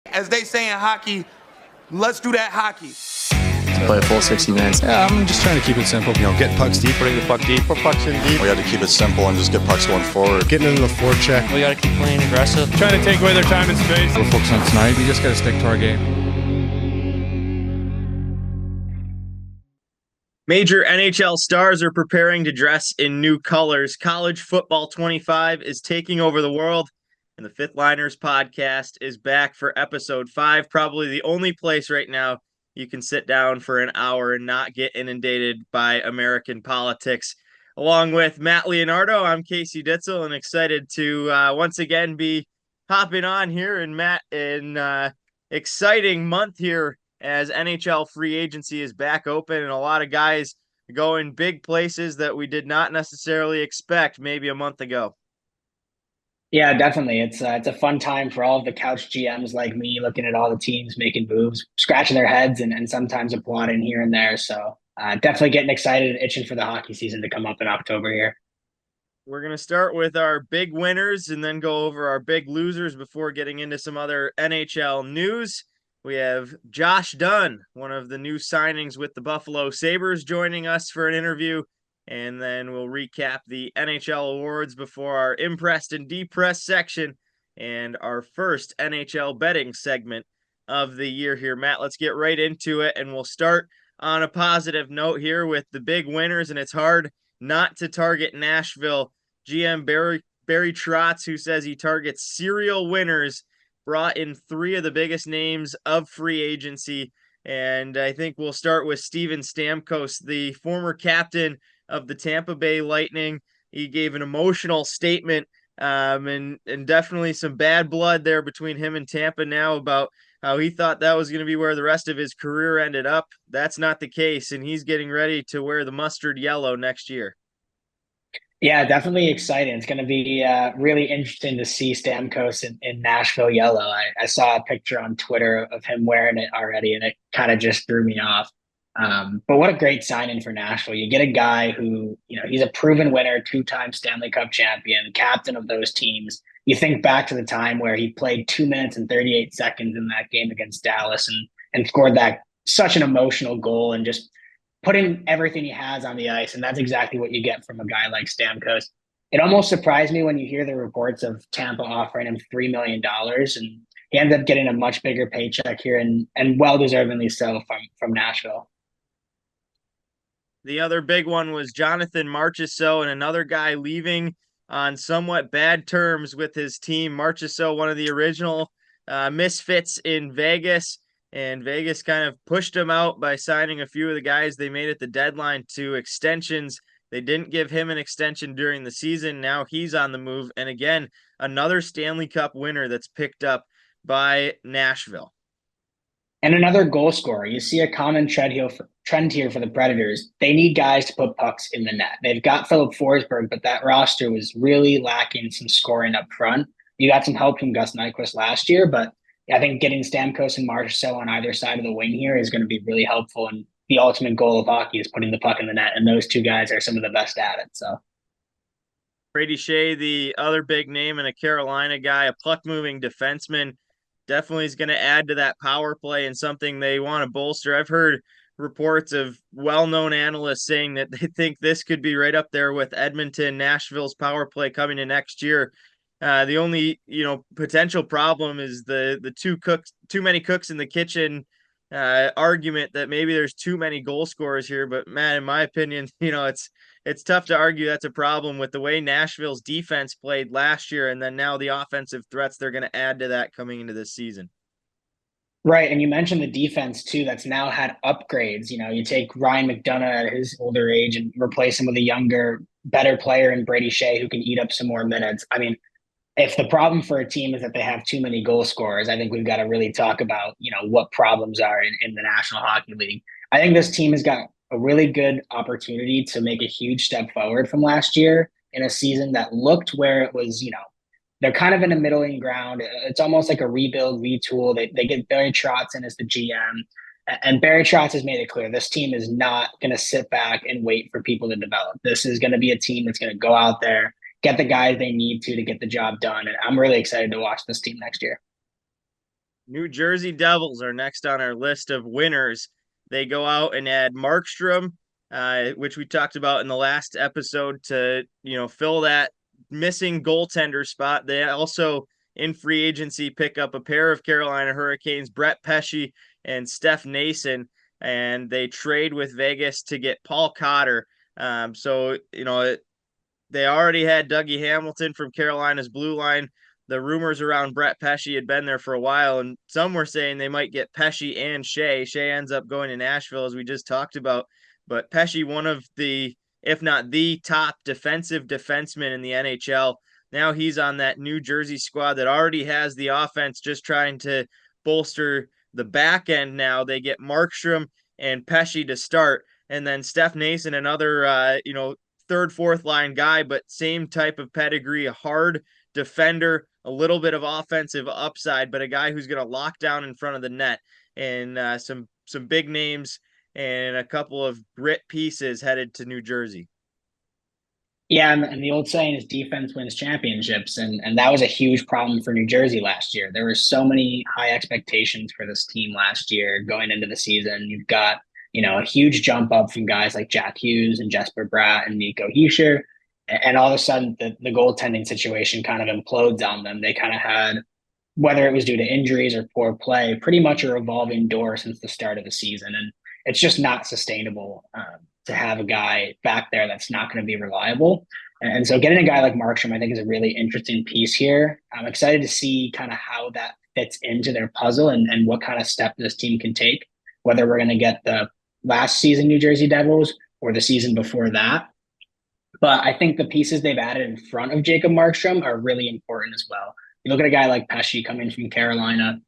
As they say in hockey, let's do that hockey. Play a full 60 minutes. Yeah, I'm just trying to keep it simple. Get pucks deep, putting the puck deep. Put pucks in deep. We got to keep it simple and just get pucks going forward. Getting into the forecheck. We got to keep playing aggressive. Trying to take away their time and space. We're focused on tonight. We just got to stick to our game. Major NHL stars are preparing to dress in new colors. College Football 25 is taking over the world, and the Fifth Liners podcast is back for episode 5. Probably the only place right now you can sit down for an hour and not get inundated by American politics. Along with Matt Leonardo, I'm Casey Ditzel, and excited to once again be hopping on here. And Matt, an exciting month here as NHL free agency is back open, and a lot of guys going big places that we did not necessarily expect maybe a month ago. Yeah, definitely. It's a fun time for all of the couch GMs like me, looking at all the teams making moves, scratching their heads, and sometimes applauding here and there. So definitely getting excited and itching for the hockey season to come up in October here. We're going to start with our big winners and then go over our big losers before getting into some other NHL news. We have Josh Dunne, one of the new signings with the Buffalo Sabers, joining us for an interview. And then we'll recap the NHL awards before our impressed and depressed section and our first NHL betting segment of the year here. Matt, let's get right into it. And we'll start on a positive note here with the big winners. And it's hard not to target Nashville. GM Barry Trotz, who says he targets serial winners, brought in 3 of the biggest names of free agency. And I think we'll start with Steven Stamkos, the former captain of the Tampa Bay Lightning. He gave an emotional statement and definitely some bad blood there between him and Tampa now about how he thought that was going to be where the rest of his career ended up. That's not the case, and he's getting ready to wear the mustard yellow next year. Yeah, definitely exciting. It's going to be really interesting to see Stamkos in Nashville yellow. I saw a picture on Twitter of him wearing it already, and it kind of just threw me off. But what a great signing for Nashville. You get a guy who, he's a proven winner, 2-time Stanley Cup champion, captain of those teams. You think back to the time where he played 2 minutes and 38 seconds in that game against Dallas and scored that such an emotional goal and just putting everything he has on the ice. And that's exactly what you get from a guy like Stamkos. It almost surprised me when you hear the reports of Tampa offering him $3 million, and he ended up getting a much bigger paycheck here and well-deservingly so from Nashville. The other big one was Jonathan Marchessault, and another guy leaving on somewhat bad terms with his team. Marchessault, one of the original misfits in Vegas, and Vegas kind of pushed him out by signing a few of the guys they made at the deadline to extensions. They didn't give him an extension during the season. Now he's on the move. And again, another Stanley Cup winner that's picked up by Nashville. And another goal scorer. You see a common trend here for the Predators. They need guys to put pucks in the net. They've got Philip Forsberg, but that roster was really lacking some scoring up front. You got some help from Gus Nyquist last year, but I think getting Stamkos and Marchessault on either side of the wing here is going to be really helpful. And the ultimate goal of hockey is putting the puck in the net, and those two guys are some of the best at it. So Brady Shea, the other big name and a Carolina guy, a puck-moving defenseman, definitely is going to add to that power play and something they want to bolster. I've heard reports of well-known analysts saying that they think this could be right up there with Edmonton, Nashville's power play coming in next year. The only, potential problem is the too many cooks in the kitchen argument that maybe there's too many goal scorers here. But man, in my opinion, it's tough to argue that's a problem with the way Nashville's defense played last year, and then now the offensive threats they're going to add to that coming into this season. Right, and you mentioned the defense too. That's now had upgrades. You take Ryan McDonough at his older age and replace him with a younger, better player in Brady Shea who can eat up some more minutes. I mean, if the problem for a team is that they have too many goal scorers, I think we've got to really talk about, what problems are in the National Hockey League. I think this team has got a really good opportunity to make a huge step forward from last year in a season that looked where it was, they're kind of in a middling ground. It's almost like a rebuild, retool. They get Barry Trotz in as the GM. And Barry Trotz has made it clear this team is not going to sit back and wait for people to develop. This is going to be a team that's going to go out there, get the guys they need to get the job done. And I'm really excited to watch this team next year. New Jersey Devils are next on our list of winners. They go out and add Markstrom, which we talked about in the last episode, to fill that missing goaltender spot. They also, in free agency, pick up a pair of Carolina Hurricanes, Brett Pesce and Steph Nason, and they trade with Vegas to get Paul Cotter. They already had Dougie Hamilton from Carolina's blue line. The rumors around Brett Pesce had been there for a while, and some were saying they might get Pesce and Shea. Shea ends up going to Nashville, as we just talked about. But Pesce, one of the, if not the top defensive defenseman in the NHL, now he's on that New Jersey squad that already has the offense, just trying to bolster the back end. Now they get Markstrom and Pesce to start, and then Steph Nason, another third, fourth line guy, but same type of pedigree, a hard defender, a little bit of offensive upside, but a guy who's going to lock down in front of the net. And some big names and a couple of grit pieces headed to New Jersey. Yeah, and the old saying is defense wins championships, and that was a huge problem for New Jersey last year. There were so many high expectations for this team last year going into the season. You've got a huge jump up from guys like Jack Hughes and Jesper Bratt and Nico Hischier. And all of a sudden, the goaltending situation kind of implodes on them. They kind of had, whether it was due to injuries or poor play, pretty much a revolving door since the start of the season. And it's just not sustainable to have a guy back there that's not going to be reliable. And so getting a guy like Markstrom, I think, is a really interesting piece here. I'm excited to see kind of how that fits into their puzzle and what kind of step this team can take, whether we're going to get the last season New Jersey Devils or the season before that. But I think the pieces they've added in front of Jacob Markstrom are really important as well. You look at a guy like Pesce coming from Carolina.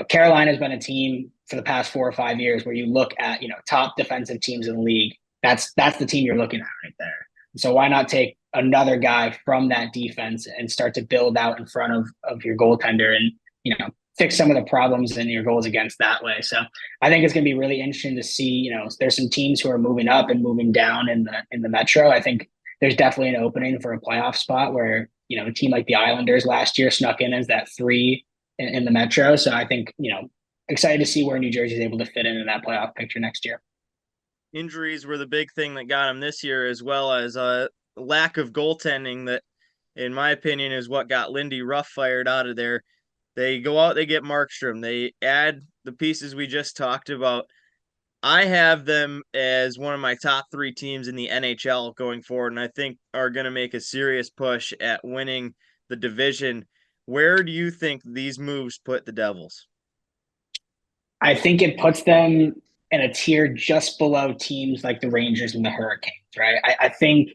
Carolina's been a team for the past 4 or 5 years where you look at, top defensive teams in the league. That's the team you're looking at right there. So why not take another guy from that defense and start to build out in front of your goaltender and, fix some of the problems in your goals against that way. So I think it's going to be really interesting to see, there's some teams who are moving up and moving down in the Metro. I think there's definitely an opening for a playoff spot where, a team like the Islanders last year snuck in as that 3 in the Metro. So I think, excited to see where New Jersey is able to fit into that playoff picture next year. Injuries were the big thing that got him this year, as well as a lack of goaltending that, in my opinion, is what got Lindy Ruff fired out of there. They go out, they get Markstrom. They add the pieces we just talked about. I have them as one of my top 3 teams in the NHL going forward, and I think are going to make a serious push at winning the division. Where do you think these moves put the Devils? I think it puts them in a tier just below teams like the Rangers and the Hurricanes, right? I think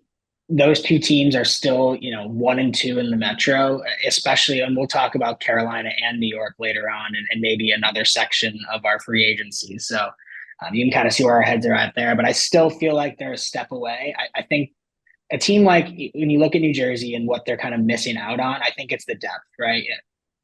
those 2 teams are still, 1 and 2 in the Metro, especially, and we'll talk about Carolina and New York later on, and maybe another section of our free agency. So you can kind of see where our heads are at there, but I still feel like they're a step away. I think a team like, when you look at New Jersey and what they're kind of missing out on, I think it's the depth, right?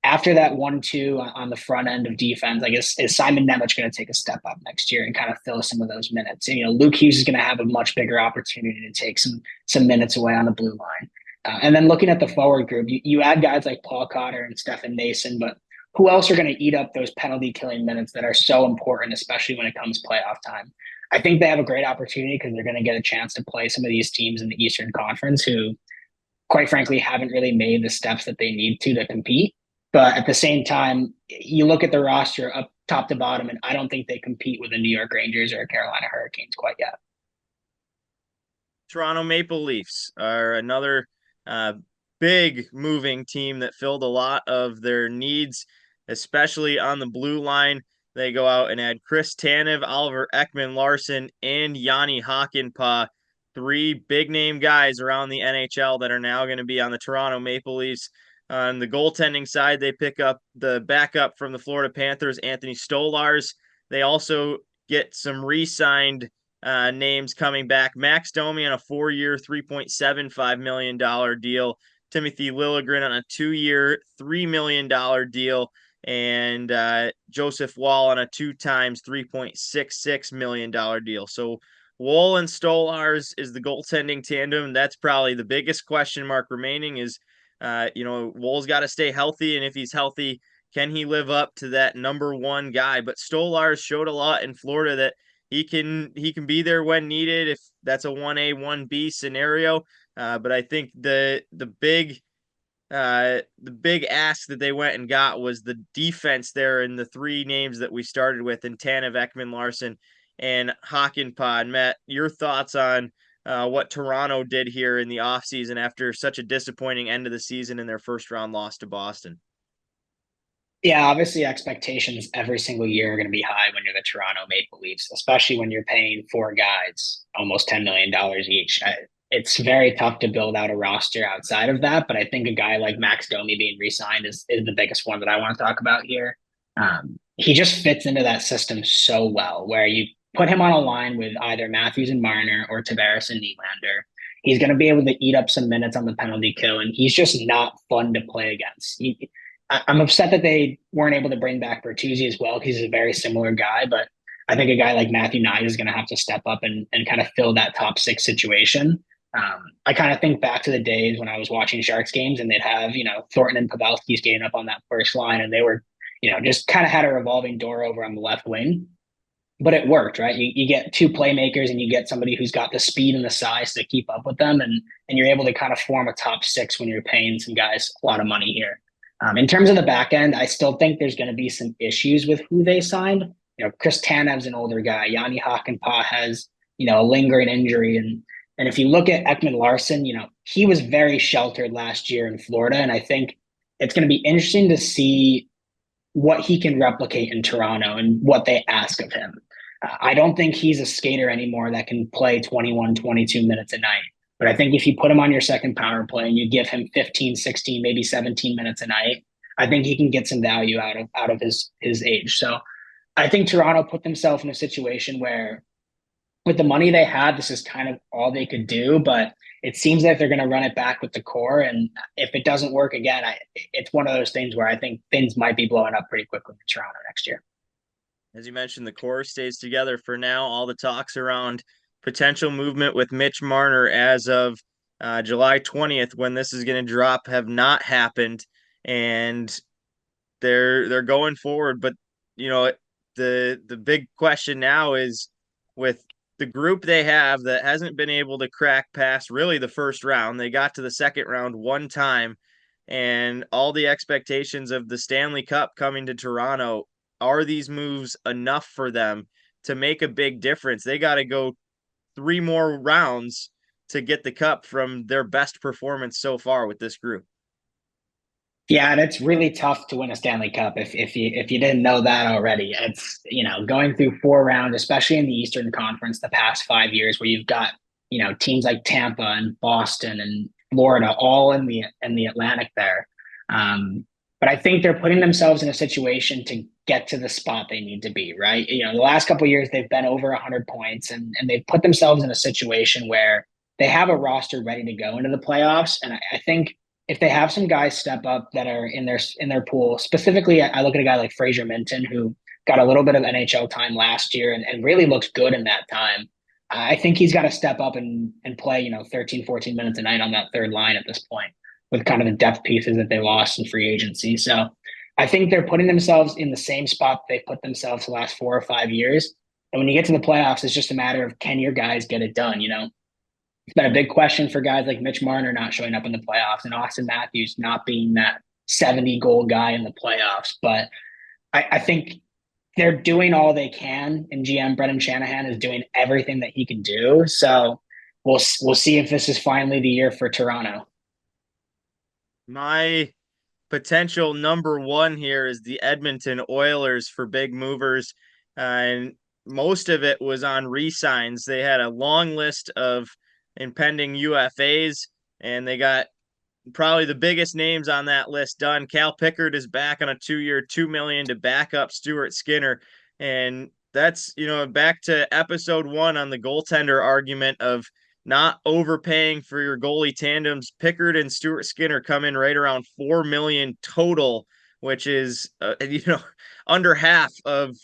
After that 1-2 on the front end of defense, I guess, is Simon Nemec going to take a step up next year and kind of fill some of those minutes? And, Luke Hughes is going to have a much bigger opportunity to take some minutes away on the blue line. And then looking at the forward group, you add guys like Paul Cotter and Stephen Nason, but who else are going to eat up those penalty killing minutes that are so important, especially when it comes playoff time? I think they have a great opportunity because they're going to get a chance to play some of these teams in the Eastern Conference who, quite frankly, haven't really made the steps that they need to compete. But at the same time, you look at the roster up top to bottom, and I don't think they compete with the New York Rangers or Carolina Hurricanes quite yet. Toronto Maple Leafs are another big moving team that filled a lot of their needs, especially on the blue line. They go out and add Chris Tanev, Oliver Ekman-Larsson, and Yanni Hakanpää, 3 big-name guys around the NHL that are now going to be on the Toronto Maple Leafs. On the goaltending side, they pick up the backup from the Florida Panthers, Anthony Stolarz. They also get some re-signed names coming back. Max Domi on a 4-year, $3.75 million deal. Timothy Liljegren on a 2-year, $3 million deal. And Joseph Wall on a 2 times $3.66 million deal. So Wall and Stolarz is the goaltending tandem. That's probably the biggest question mark remaining is, Wool's got to stay healthy. And if he's healthy, Can he live up to that number one guy? But Stolarz showed a lot in Florida that he can be there when needed if that's a 1A 1B scenario. But I think the big ask that they went and got was the defense there in the three names that we started with in Tanev, Ekman Larsson, and Hakanpää. Matt, your thoughts on what Toronto did here in the offseason after such a disappointing end of the season in their first round loss to Boston? Yeah, obviously expectations every single year are going to be high when you're the Toronto Maple Leafs, especially when you're paying four guys almost $10 million each. It's very tough to build out a roster outside of that, but I think a guy like Max Domi being re-signed is the biggest one that I want to talk about here. He just fits into that system so well, where you put him on a line with either Matthews and Marner or Tavares and Nylander. He's going to be able to eat up some minutes on the penalty kill, and he's just not fun to play against. I'm upset that they weren't able to bring back Bertuzzi as well, because he's a very similar guy, but I think a guy like Matthew Knight is going to have to step up and kind of fill that top six situation. I kind of think back to the days when I was watching Sharks games and they'd have, Thornton and Pavelski skating up on that first line, and they were, just kind of had a revolving door over on the left wing. But it worked, right? You get two playmakers and you get somebody who's got the speed and the size to keep up with them, and you're able to kind of form a top six when you're paying some guys a lot of money here. In terms of the back end, I still think there's going to be some issues with who they signed. Chris Tanev's an older guy. Yanni Hakanpää has, a lingering injury. And if you look at Ekman Larsson, he was very sheltered last year in Florida. And I think it's going to be interesting to see what he can replicate in Toronto and what they ask of him. I don't think he's a skater anymore that can play 21, 22 minutes a night. But I think if you put him on your second power play and you give him 15, 16, maybe 17 minutes a night, I think he can get some value out of his age. So I think Toronto put themselves in a situation where with the money they had, this is kind of all they could do. But it seems like they're going to run it back with the core. And if it doesn't work again, it's one of those things where I think things might be blowing up pretty quickly in Toronto next year. As you mentioned, the core stays together for now. All the talks around potential movement with Mitch Marner as of July 20th, when this is going to drop, have not happened, and they're going forward. But the big question now is, with the group they have that hasn't been able to crack past really the first round, they got to the second round one time, and all the expectations of the Stanley Cup coming to Toronto, are these moves enough for them to make a big difference? They got to go 3 more rounds to get the cup from their best performance so far with this group. Yeah, and it's really tough to win a Stanley Cup if you didn't know that already. It's, going through 4 rounds, especially in the Eastern Conference the past 5 years, where you've got, teams like Tampa and Boston and Florida all in the Atlantic there. But I think they're putting themselves in a situation to get to the spot they need to be, right? The last couple of years, they've been over 100 points, and they've put themselves in a situation where they have a roster ready to go into the playoffs. And I think if they have some guys step up that are in their pool, specifically, I look at a guy like Fraser Minton, who got a little bit of NHL time last year and really looks good in that time. I think he's got to step up and play, 13, 14 minutes a night on that third line at this point, with kind of the depth pieces that they lost in free agency. So I think they're putting themselves in the same spot they put themselves the last 4 or 5 years. And when you get to the playoffs, it's just a matter of, can your guys get it done? It's been a big question for guys like Mitch Marner not showing up in the playoffs and Austin Matthews not being that 70-goal guy in the playoffs. But I think they're doing all they can, and GM Brendan Shanahan is doing everything that he can do. So we'll see if this is finally the year for Toronto. My potential number one here is the Edmonton Oilers for big movers. And most of it was on re-signs. They had a long list of impending UFAs, and they got probably the biggest names on that list done. Cal Pickard is back on a 2-year, $2 million to back up Stuart Skinner. And that's, back to episode 1 on the goaltender argument of not overpaying for your goalie tandems. Pickard and Stuart Skinner come in right around $4 million total, which is, under half of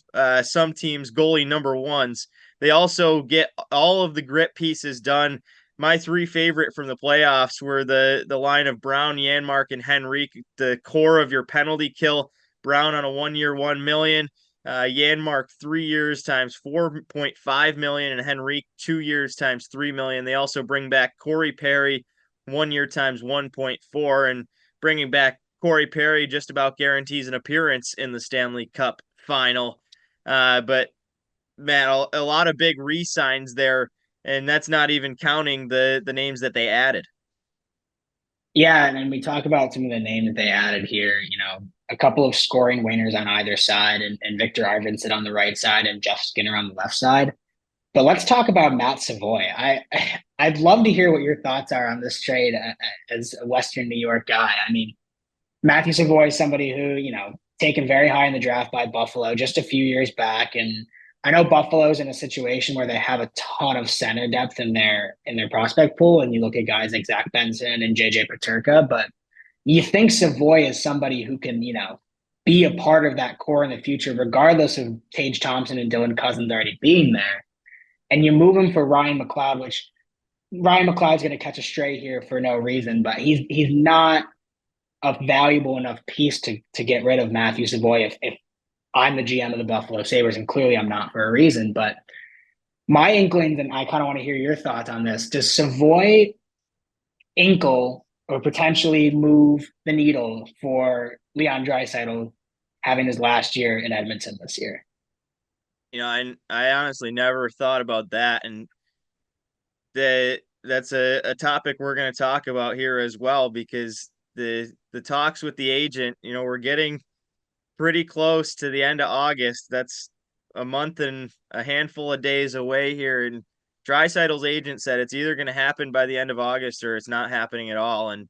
some teams' goalie number ones. They also get all of the grit pieces done. My 3 favorite from the playoffs were the line of Brown, Janmark, and Henrique, the core of your penalty kill. Brown on a 1 year, 1 million. Janmark 3 years times 4.5 million, and Henrique 2 years times 3 million. They also bring back Corey Perry 1 year times 1.4, and bringing back Corey Perry just about guarantees an appearance in the Stanley Cup final. But man, a lot of big re-signs there, and that's not even counting the names that they added. Yeah, and then we talk about some of the names that they added here. A couple of scoring wingers on either side, and Victor Arvidsson on the right side, and Jeff Skinner on the left side. But let's talk about Matt Savoy. I'd love to hear what your thoughts are on this trade as a Western New York guy. I mean, Matthew Savoy is somebody who, taken very high in the draft by Buffalo just a few years back. And I know Buffalo's in a situation where they have a ton of center depth in their prospect pool. And you look at guys like Zach Benson and JJ Peterka, but you think Savoy is somebody who can, be a part of that core in the future, regardless of Tage Thompson and Dylan Cousins already being there. And you move him for Ryan McLeod, which Ryan McLeod's going to catch a stray here for no reason, but he's not a valuable enough piece to get rid of Matthew Savoy if I'm the GM of the Buffalo Sabres, and clearly I'm not for a reason. But my inklings, and I kind of want to hear your thoughts on this, does Savoy inkle or potentially move the needle for Leon Draisaitl having his last year in Edmonton this year? I honestly never thought about that, and that's a topic we're going to talk about here as well, because the talks with the agent, we're getting pretty close to the end of August. That's a month and a handful of days away here, and Draisaitl's agent said it's either going to happen by the end of August or it's not happening at all, and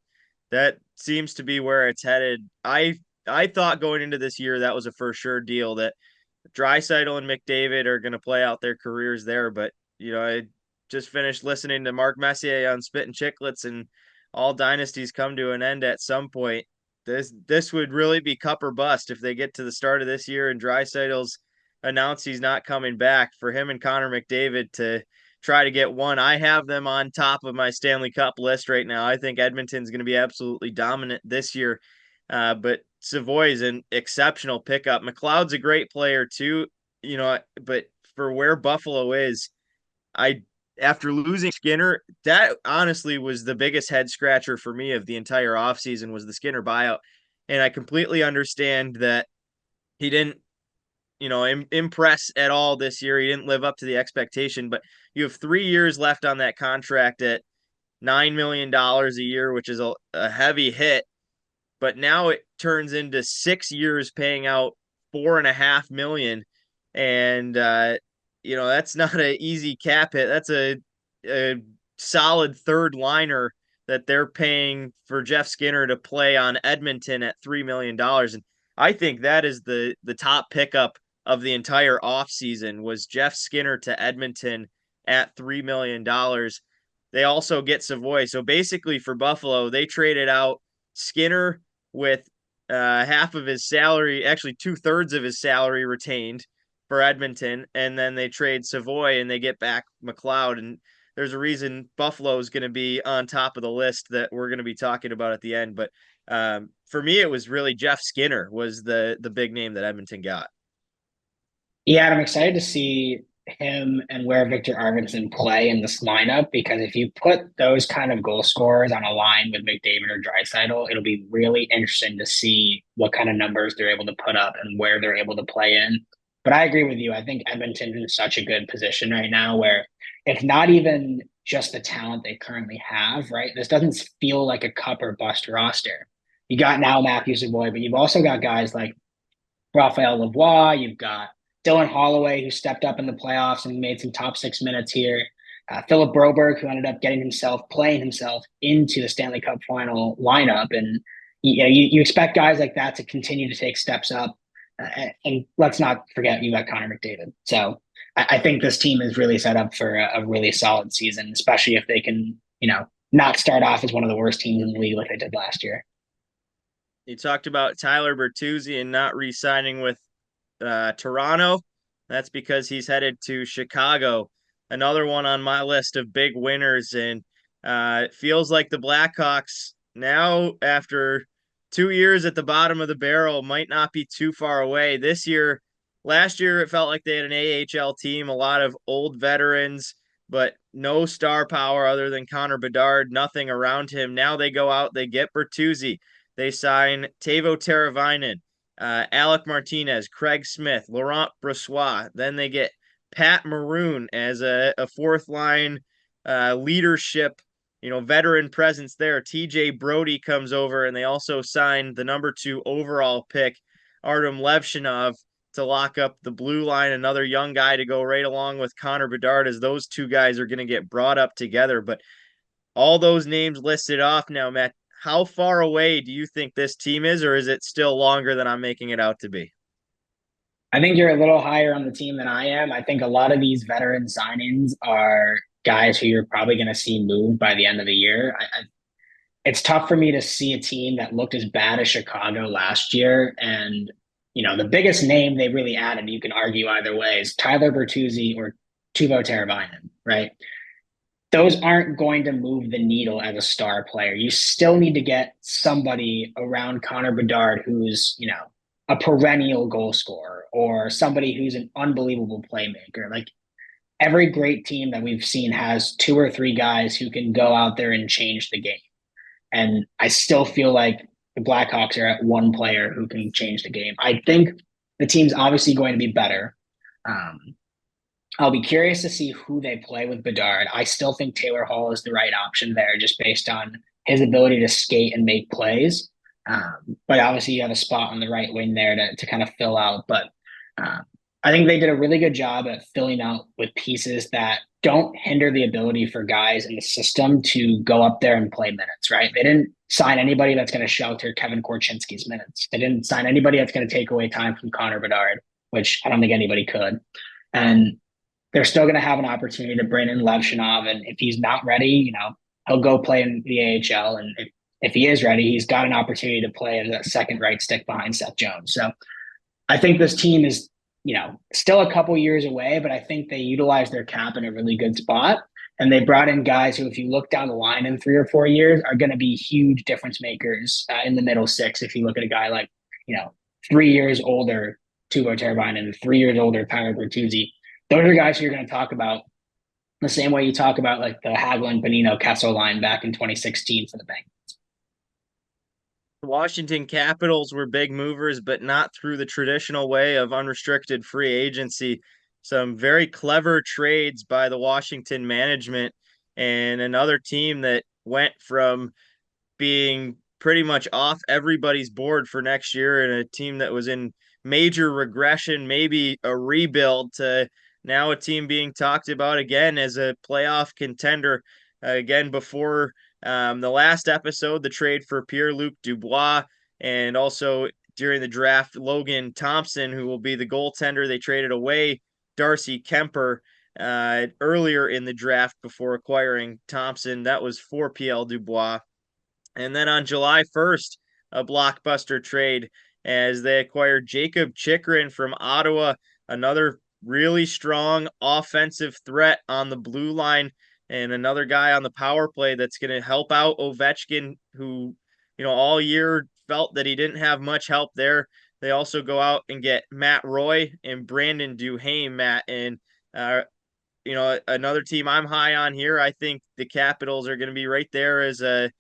that seems to be where it's headed. I thought going into this year that was a for sure deal, that Draisaitl and McDavid are going to play out their careers there. But, I just finished listening to Mark Messier on Spit and Chicklets, and all dynasties come to an end at some point. This would really be cup or bust if they get to the start of this year and Draisaitl's announced he's not coming back. For him and Connor McDavid to try to get one, I have them on top of my Stanley Cup list right now. I think Edmonton's going to be absolutely dominant this year. But Savoy is an exceptional pickup. McLeod's a great player too, but for where Buffalo is, after losing Skinner, that honestly was the biggest head scratcher for me of the entire offseason, was the Skinner buyout. And I completely understand that he didn't, impress at all this year. He didn't live up to the expectation, but you have 3 years left on that contract at $9 million a year, which is a heavy hit. But now it turns into 6 years paying out $4.5 million. And, that's not an easy cap hit. That's a solid third liner that they're paying for Jeff Skinner to play on Edmonton at $3 million. And I think that is the top pickup of the entire offseason, was Jeff Skinner to Edmonton at $3 million. They also get Savoy. So basically for Buffalo, they traded out Skinner with half of his salary, actually 2/3 of his salary retained for Edmonton, and then they trade Savoy and they get back McLeod. And there's a reason Buffalo is going to be on top of the list that we're going to be talking about at the end. But for me, it was really Jeff Skinner was the big name that Edmonton got. Yeah, I'm excited to see him and where Victor Arvidsson play in this lineup, because if you put those kind of goal scorers on a line with McDavid or Draisaitl, it'll be really interesting to see what kind of numbers they're able to put up and where they're able to play in. But I agree with you. I think Edmonton is in such a good position right now where if not even just the talent they currently have, right? This doesn't feel like a cup or bust roster. You got now Matthew Savoy, but you've also got guys like Raphael Lavoie. You've got Dylan Holloway, who stepped up in the playoffs and made some top 6 minutes here. Philip Broberg, who ended up playing himself into the Stanley Cup final lineup. And you expect guys like that to continue to take steps up. And let's not forget, you got Connor McDavid. So I think this team is really set up for a really solid season, especially if they can, not start off as one of the worst teams in the league like they did last year. You talked about Tyler Bertuzzi and not re-signing with Toronto. That's because he's headed to Chicago. Another one on my list of big winners. And it feels like the Blackhawks now, after 2 years at the bottom of the barrel might not be too far away. Last year, it felt like they had an AHL team, a lot of old veterans, but no star power other than Connor Bedard, nothing around him. Now they go out, they get Bertuzzi, they sign Teuvo Teravainen, Alec Martinez, Craig Smith, Laurent Brossoit. Then they get Pat Maroon as a fourth line leadership, veteran presence there. TJ Brody comes over, and they also signed the number 2 overall pick, Artem Levshinov, to lock up the blue line, another young guy to go right along with Connor Bedard, as those two guys are going to get brought up together. But all those names listed off now, Matt, how far away do you think this team is, or is it still longer than I'm making it out to be? I think you're a little higher on the team than I am. I think a lot of these veteran signings are guys who you're probably going to see moved by the end of the year. It's tough for me to see a team that looked as bad as Chicago last year. And, the biggest name they really added, you can argue either way, is Tyler Bertuzzi or Teuvo Teravainen, right? Those aren't going to move the needle as a star player. You still need to get somebody around Connor Bedard who's, a perennial goal scorer, or somebody who's an unbelievable playmaker. Like, every great team that we've seen has 2 or 3 guys who can go out there and change the game. And I still feel like the Blackhawks are at one player who can change the game. I think the team's obviously going to be better. I'll be curious to see who they play with Bedard. I still think Taylor Hall is the right option there, just based on his ability to skate and make plays. But obviously you have a spot on the right wing there to kind of fill out. But I think they did a really good job at filling out with pieces that don't hinder the ability for guys in the system to go up there and play minutes, right? They didn't sign anybody that's going to shelter Kevin Korchinski's minutes. They didn't sign anybody that's going to take away time from Connor Bedard, which I don't think anybody could. And they're still going to have an opportunity to bring in Levshinov. And if he's not ready, he'll go play in the AHL. And if he is ready, he's got an opportunity to play as a second right stick behind Seth Jones. So I think this team is, still a couple years away, but I think they utilize their cap in a really good spot. And they brought in guys who, if you look down the line in 3 or 4 years, are going to be huge difference makers in the middle six. If you look at a guy like, 3 years older, Teuvo Teravainen, and 3 years older, Tyler Bertuzzi, those are guys who you're going to talk about the same way you talk about like the Hagelin, Bonino, Kessel line back in 2016 for the Bengals. The Washington Capitals were big movers, but not through the traditional way of unrestricted free agency. Some very clever trades by the Washington management, and another team that went from being pretty much off everybody's board for next year and a team that was in major regression, maybe a rebuild, to now a team being talked about again as a playoff contender. Again, before the last episode, the trade for Pierre-Luc Dubois, and also during the draft, Logan Thompson, who will be the goaltender. They traded away Darcy Kemper earlier in the draft before acquiring Thompson. That was for PL Dubois. And then on July 1st, a blockbuster trade as they acquired Jacob Chikrin from Ottawa, another really strong offensive threat on the blue line, and another guy on the power play that's going to help out Ovechkin, who, all year felt that he didn't have much help there. They also go out and get Matt Roy and Brandon Duhaime, Matt. And, another team I'm high on here. I think the Capitals are going to be right there as a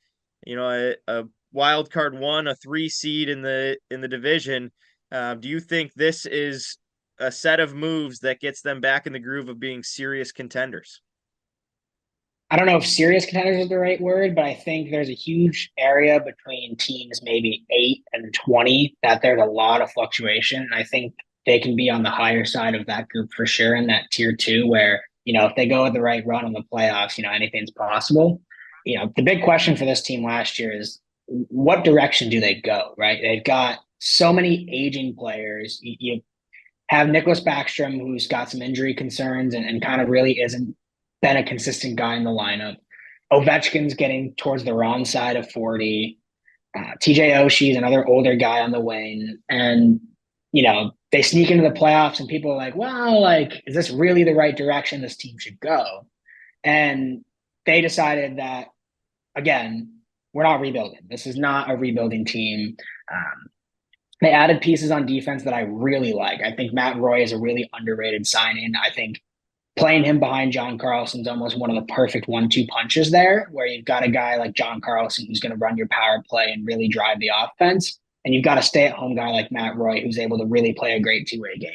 wild card 1, a 3 seed in the division. Do you think this is a set of moves that gets them back in the groove of being serious contenders? I don't know if serious contenders is the right word, but I think there's a huge area between teams maybe 8 and 20 that there's a lot of fluctuation. And I think they can be on the higher side of that group for sure, in that tier 2 where, if they go with the right run in the playoffs, anything's possible. The big question for this team last year is, what direction do they go, right? They've got so many aging players. You have Nicholas Backstrom, who's got some injury concerns and kind of really isn't been a consistent guy in the lineup. Ovechkin's getting towards the wrong side of 40. TJ Oshie's another older guy on the wing. And, they sneak into the playoffs and people are like, well, is this really the right direction this team should go? And they decided that, again, we're not rebuilding. This is not a rebuilding team. They added pieces on defense that I really like. I think Matt Roy is a really underrated signing. I think playing him behind John Carlson's almost one of the perfect 1-2 punches there, where you've got a guy like John Carlson who's going to run your power play and really drive the offense. And you've got a stay-at-home guy like Matt Roy who's able to really play a great two-way game.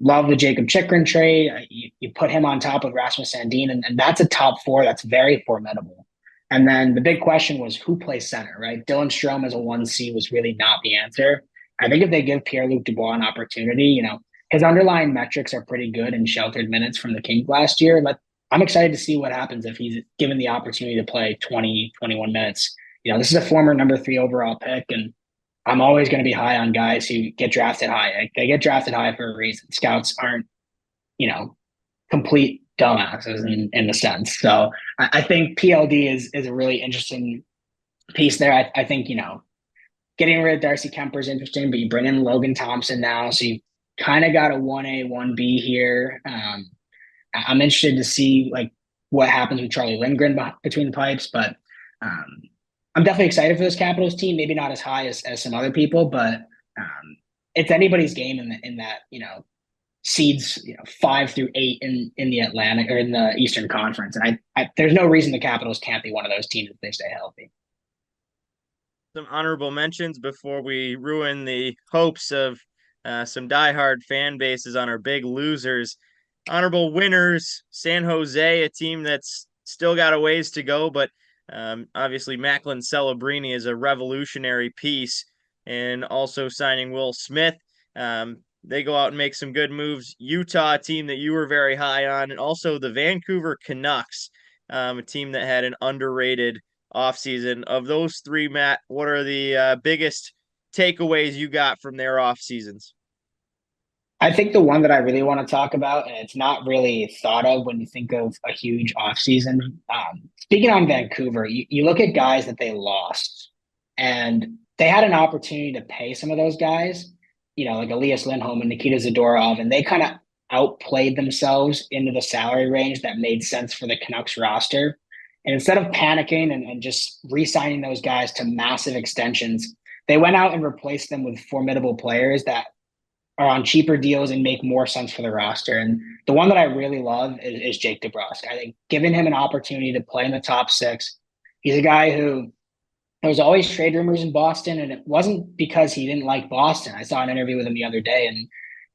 Love the Jacob Chikrin trade. You put him on top of Rasmus Sandin, and that's a top four that's very formidable. And then the big question was who plays center, right? Dylan Strome as a 1C was really not the answer. I think if they give Pierre-Luc Dubois an opportunity, his underlying metrics are pretty good in sheltered minutes from the Kings last year. But I'm excited to see what happens if he's given the opportunity to play 20, 21 minutes. This is a former number 3 overall pick, and I'm always going to be high on guys who get drafted high. They get drafted high for a reason. Scouts aren't, complete dumbasses in a sense. So I think PLD is a really interesting piece there. I think, getting rid of Darcy Kemper is interesting, but you bring in Logan Thompson now. So you kind of got a 1A, 1B here. I'm interested to see what happens with Charlie Lindgren between the pipes, but I'm definitely excited for this Capitals team. Maybe not as high as some other people, but it's anybody's game in that seeds 5 through 8 in the Atlantic or in the Eastern Conference, and I there's no reason the Capitals can't be one of those teams if they stay healthy. Some honorable mentions before we ruin the hopes of some diehard fan bases on our big losers. Honorable winners: San Jose, a team that's still got a ways to go, but obviously Macklin Celebrini is a revolutionary piece, and also signing Will Smith. They go out and make some good moves. Utah, a team that you were very high on, and also the Vancouver Canucks, a team that had an underrated offseason. Of those three, Matt, what are the biggest takeaways you got from their off seasons? I think the one that I really want to talk about, and it's not really thought of when you think of a huge offseason. Speaking on Vancouver, you look at guys that they lost, and they had an opportunity to pay some of those guys, like Elias Lindholm and Nikita Zadorov, and they kind of outplayed themselves into the salary range that made sense for the Canucks roster. And instead of panicking and just re-signing those guys to massive extensions, they went out and replaced them with formidable players that are on cheaper deals and make more sense for the roster. And the one that I really love is Jake DeBrusk. I think giving him an opportunity to play in the top 6, he's a guy who there was always trade rumors in Boston, and it wasn't because he didn't like Boston. I saw an interview with him the other day, and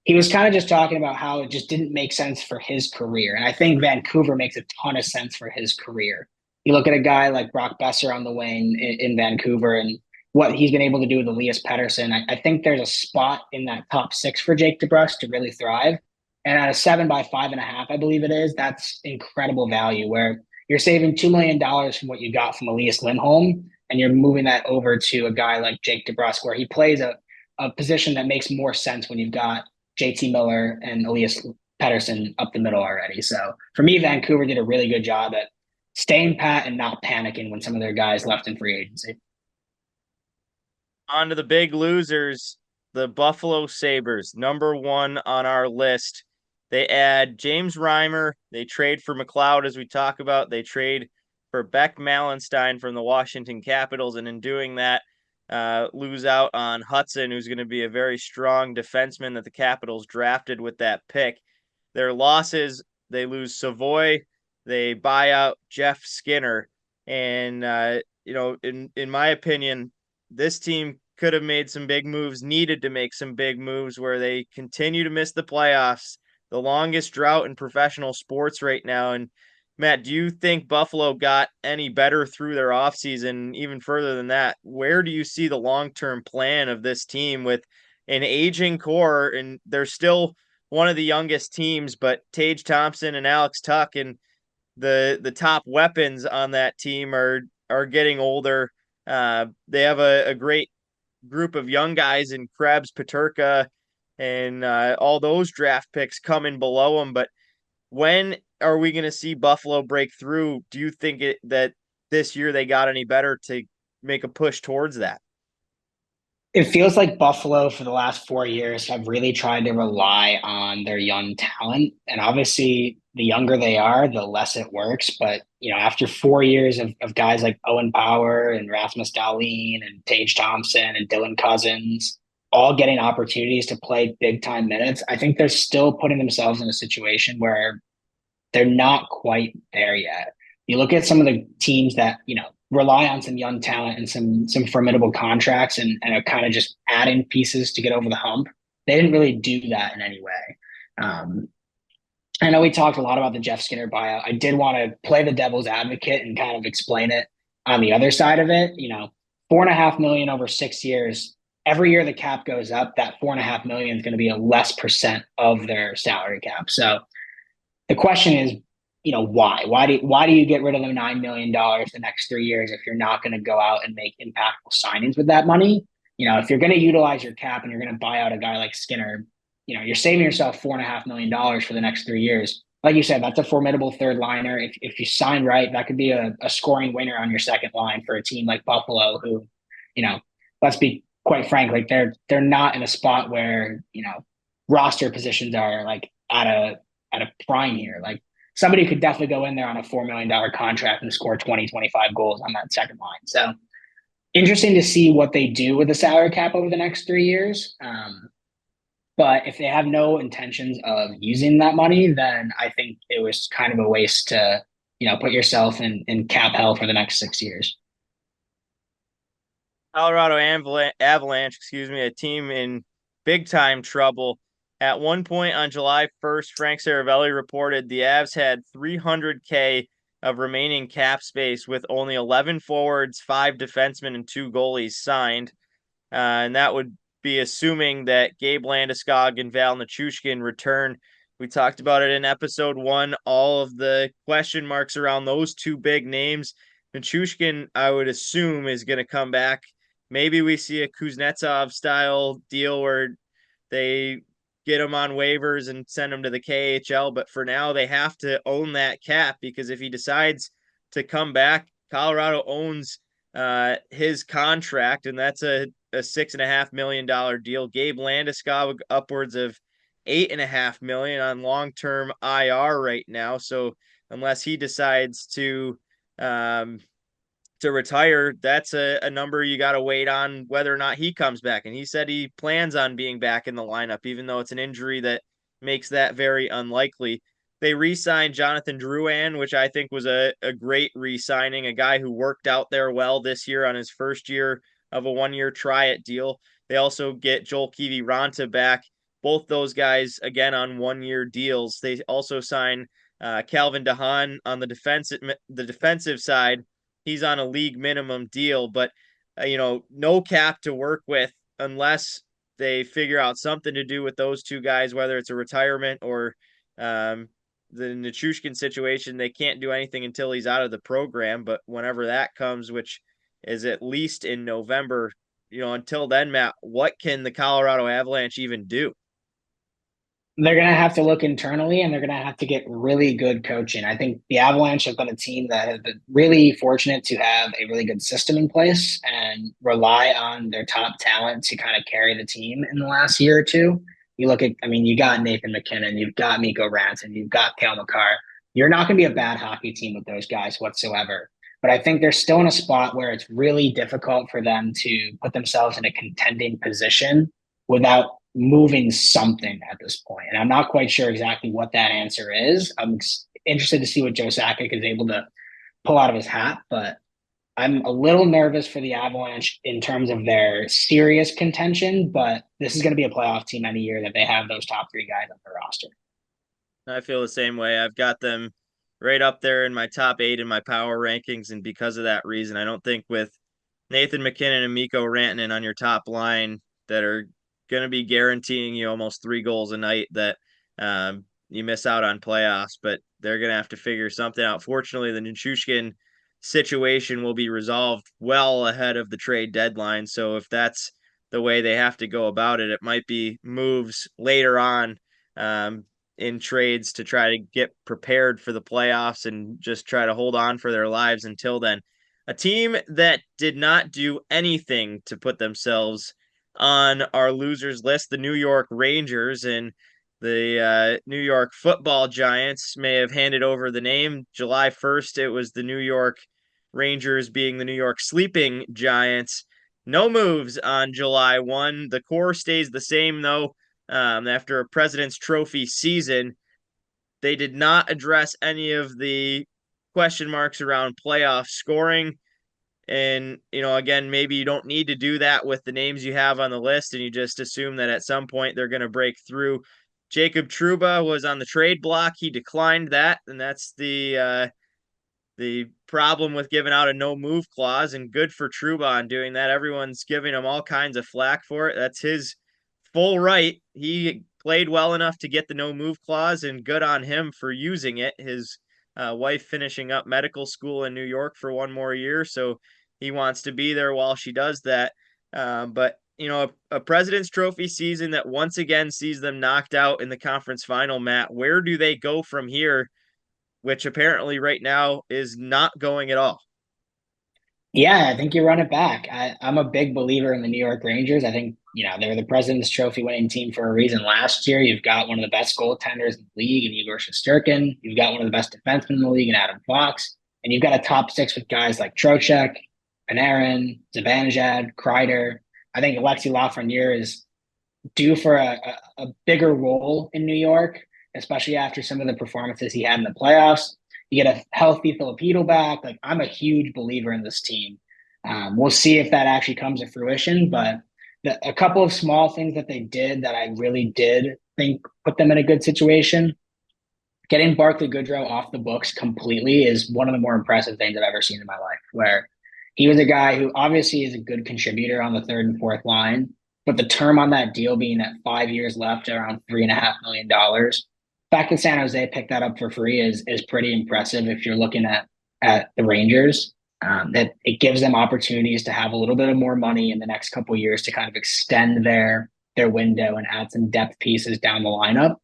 he was kind of just talking about how it just didn't make sense for his career. And I think Vancouver makes a ton of sense for his career. You look at a guy like Brock Besser on the wing in Vancouver and what he's been able to do with Elias Pettersson. I think there's a spot in that top 6 for Jake DeBrusk to really thrive. And at a 7 by 5.5, I believe it is, that's incredible value where you're saving $2 million from what you got from Elias Lindholm, and you're moving that over to a guy like Jake DeBrusk, where he plays a position that makes more sense when you've got JT Miller and Elias Pettersson up the middle already. So for me, Vancouver did a really good job at staying pat and not panicking when some of their guys left in free agency. On to the big losers, the Buffalo Sabers, number 1 on our list. They add James Reimer. They trade for McLeod, as we talk about. They trade for Beck Malenstein from the Washington Capitals, and in doing that, lose out on Hudson, who's going to be a very strong defenseman that the Capitals drafted with that pick. Their losses, they lose Savoy. They buy out Jeff Skinner. And, in my opinion, this team could have made some big moves, needed to make some big moves where they continue to miss the playoffs, the longest drought in professional sports right now. And Matt, do you think Buffalo got any better through their offseason? Even further than that, where do you see the long-term plan of this team with an aging core? And they're still one of the youngest teams, but Tage Thompson and Alex Tuck and the top weapons on that team are getting older. They have a great group of young guys in Krebs, Peterka, and all those draft picks coming below them. But when are we going to see Buffalo break through? Do you think that this year they got any better to make a push towards that? It feels like Buffalo for the last 4 years have really tried to rely on their young talent. And obviously the younger they are, the less it works. But, after 4 years of guys like Owen Power and Rasmus Dahlin and Tage Thompson and Dylan Cousins all getting opportunities to play big time minutes, I think they're still putting themselves in a situation where they're not quite there yet. You look at some of the teams that, rely on some young talent and some formidable contracts and are kind of just adding pieces to get over the hump. They didn't really do that in any way. I know we talked a lot about the Jeff Skinner buyout. I did want to play the devil's advocate and kind of explain it on the other side of it. $4.5 million over 6 years. Every year the cap goes up, that $4.5 million is going to be a less percent of their salary cap. So the question is, why? Why do you get rid of the $9 million the next 3 years if you're not going to go out and make impactful signings with that money? If you're going to utilize your cap and you're going to buy out a guy like Skinner, you're saving yourself $4.5 million for the next 3 years. Like you said, that's a formidable third liner. If you sign right, that could be a scoring winner on your second line for a team like Buffalo, who, let's be quite frank, like they're not in a spot where, roster positions are like at a prime here. Like somebody could definitely go in there on a $4 million contract and score 20, 25 goals on that second line. So interesting to see what they do with the salary cap over the next 3 years. But if they have no intentions of using that money, then I think it was kind of a waste to, put yourself in cap hell for the next 6 years. Colorado Avalanche, a team in big time trouble. At one point on July 1st, Frank Saravelli reported the Avs had $300K of remaining cap space with only 11 forwards, 5 defensemen, and 2 goalies signed. And that would be assuming that Gabe Landeskog and Val Nichushkin return. We talked about it in episode 1, all of the question marks around those two big names. Nichushkin, I would assume, is going to come back. Maybe we see a Kuznetsov-style deal where they get him on waivers and send him to the KHL. But for now, they have to own that cap, because if he decides to come back, Colorado owns his contract, and that's a $6.5 million deal. Gabe Landeskog upwards of $8.5 million on long-term IR right now. So unless he decides to retire, that's a number you got to wait on whether or not he comes back. And he said he plans on being back in the lineup, even though it's an injury that makes that very unlikely. They re-signed Jonathan Drouin, which I think was a great re-signing, a guy who worked out there well this year on his first year of a 1-year try-it deal. They also get Joel Kiviranta back. Both those guys, again, on 1-year deals. They also sign Calvin DeHaan on the defensive side. He's on a league minimum deal, but no cap to work with unless they figure out something to do with those two guys, whether it's a retirement or the Nichushkin situation. They can't do anything until he's out of the program, but whenever that comes, which is at least in November, until then, Matt, what can the Colorado Avalanche even do? They're going to have to look internally, and they're going to have to get really good coaching. I think the Avalanche have been a team that has been really fortunate to have a really good system in place and rely on their top talent to kind of carry the team in the last year or two. You look at, you got Nathan McKinnon, you've got Mikko Rantanen, you've got Cale Makar. You're not going to be a bad hockey team with those guys whatsoever. But I think they're still in a spot where it's really difficult for them to put themselves in a contending position without moving something at this point. And I'm not quite sure exactly what that answer is. I'm interested to see what Joe Sakic is able to pull out of his hat, but I'm a little nervous for the Avalanche in terms of their serious contention, but this is going to be a playoff team any year that they have those top 3 guys on their roster. I feel the same way. I've got them right up there in my top 8 in my power rankings, and because of that reason, I don't think with Nathan McKinnon and Mikko Rantanen on your top line that are going to be guaranteeing you almost 3 goals a night that you miss out on playoffs, but they're going to have to figure something out. Fortunately, the Nichushkin situation will be resolved well ahead of the trade deadline. So if that's the way they have to go about it, it might be moves later on in trades to try to get prepared for the playoffs and just try to hold on for their lives until then. A team that did not do anything to put themselves on our losers list, the New York Rangers, and The New York Football Giants may have handed over the name. July 1st, it was the New York Rangers being the New York Sleeping Giants. No moves on July 1. The core stays the same, though, after a President's Trophy season. They did not address any of the question marks around playoff scoring. And, again, maybe you don't need to do that with the names you have on the list, and you just assume that at some point they're going to break through. Jacob Trouba was on the trade block. He declined that, and that's the problem with giving out a no move clause, and good for Trouba on doing that. Everyone's giving him all kinds of flack for it. That's his full right. He played well enough to get the no move clause, and good on him for using it. His wife finishing up medical school in New York for one more year, so he wants to be there while she does that. But a President's Trophy season that once again sees them knocked out in the conference final, Matt, where do they go from here, which apparently right now is not going at all? Yeah, I think you run it back. I'm a big believer in the New York Rangers. I think, they were the President's Trophy winning team for a reason last year. You've got one of the best goaltenders in the league in Igor Shesterkin. You've got one of the best defensemen in the league in Adam Fox. And you've got a top six with guys like Trocheck, Panarin, Zibanejad, Kreider. I think Alexi Lafreniere is due for a bigger role in New York, especially after some of the performances he had in the playoffs. You get a healthy Filipino back. Like, I'm a huge believer in this team. We'll see if that actually comes to fruition, but a couple of small things that they did that I really did think put them in a good situation. Getting Barclay Goodrow off the books completely is one of the more impressive things I've ever seen in my life, where he was a guy who obviously is a good contributor on the third and fourth line, but the term on that deal being at 5 years left, around $3.5 million. The fact that San Jose picked that up for free is pretty impressive if you're looking at the Rangers. That it gives them opportunities to have a little bit of more money in the next couple of years to kind of extend their window and add some depth pieces down the lineup.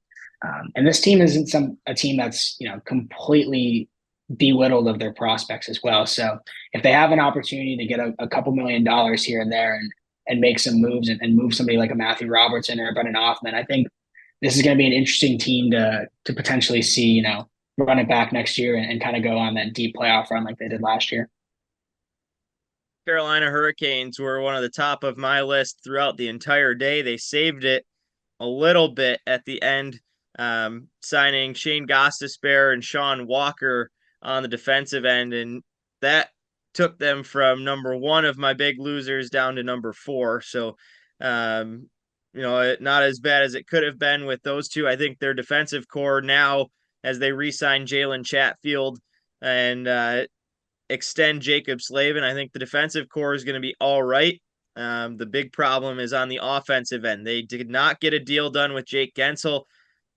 And this team isn't a team that's completely belittled of their prospects as well. So if they have an opportunity to get a couple $1 million here and there and make some moves and move somebody like a Matthew Robertson or a Brendan Hoffman, I think this is going to be an interesting team to potentially see, run it back next year and kind of go on that deep playoff run like they did last year. Carolina Hurricanes were one of the top of my list throughout the entire day. They saved it a little bit at the end, signing Shane Gostisbehere and Sean Walker on the defensive end, and that took them from number one of my big losers down to number 4. So, not as bad as it could have been with those two. I think their defensive core now, as they re-sign Jalen Chatfield and extend Jacob Slavin, I think the defensive core is going to be all right. The big problem is on the offensive end. They did not get a deal done with Jake Gensel.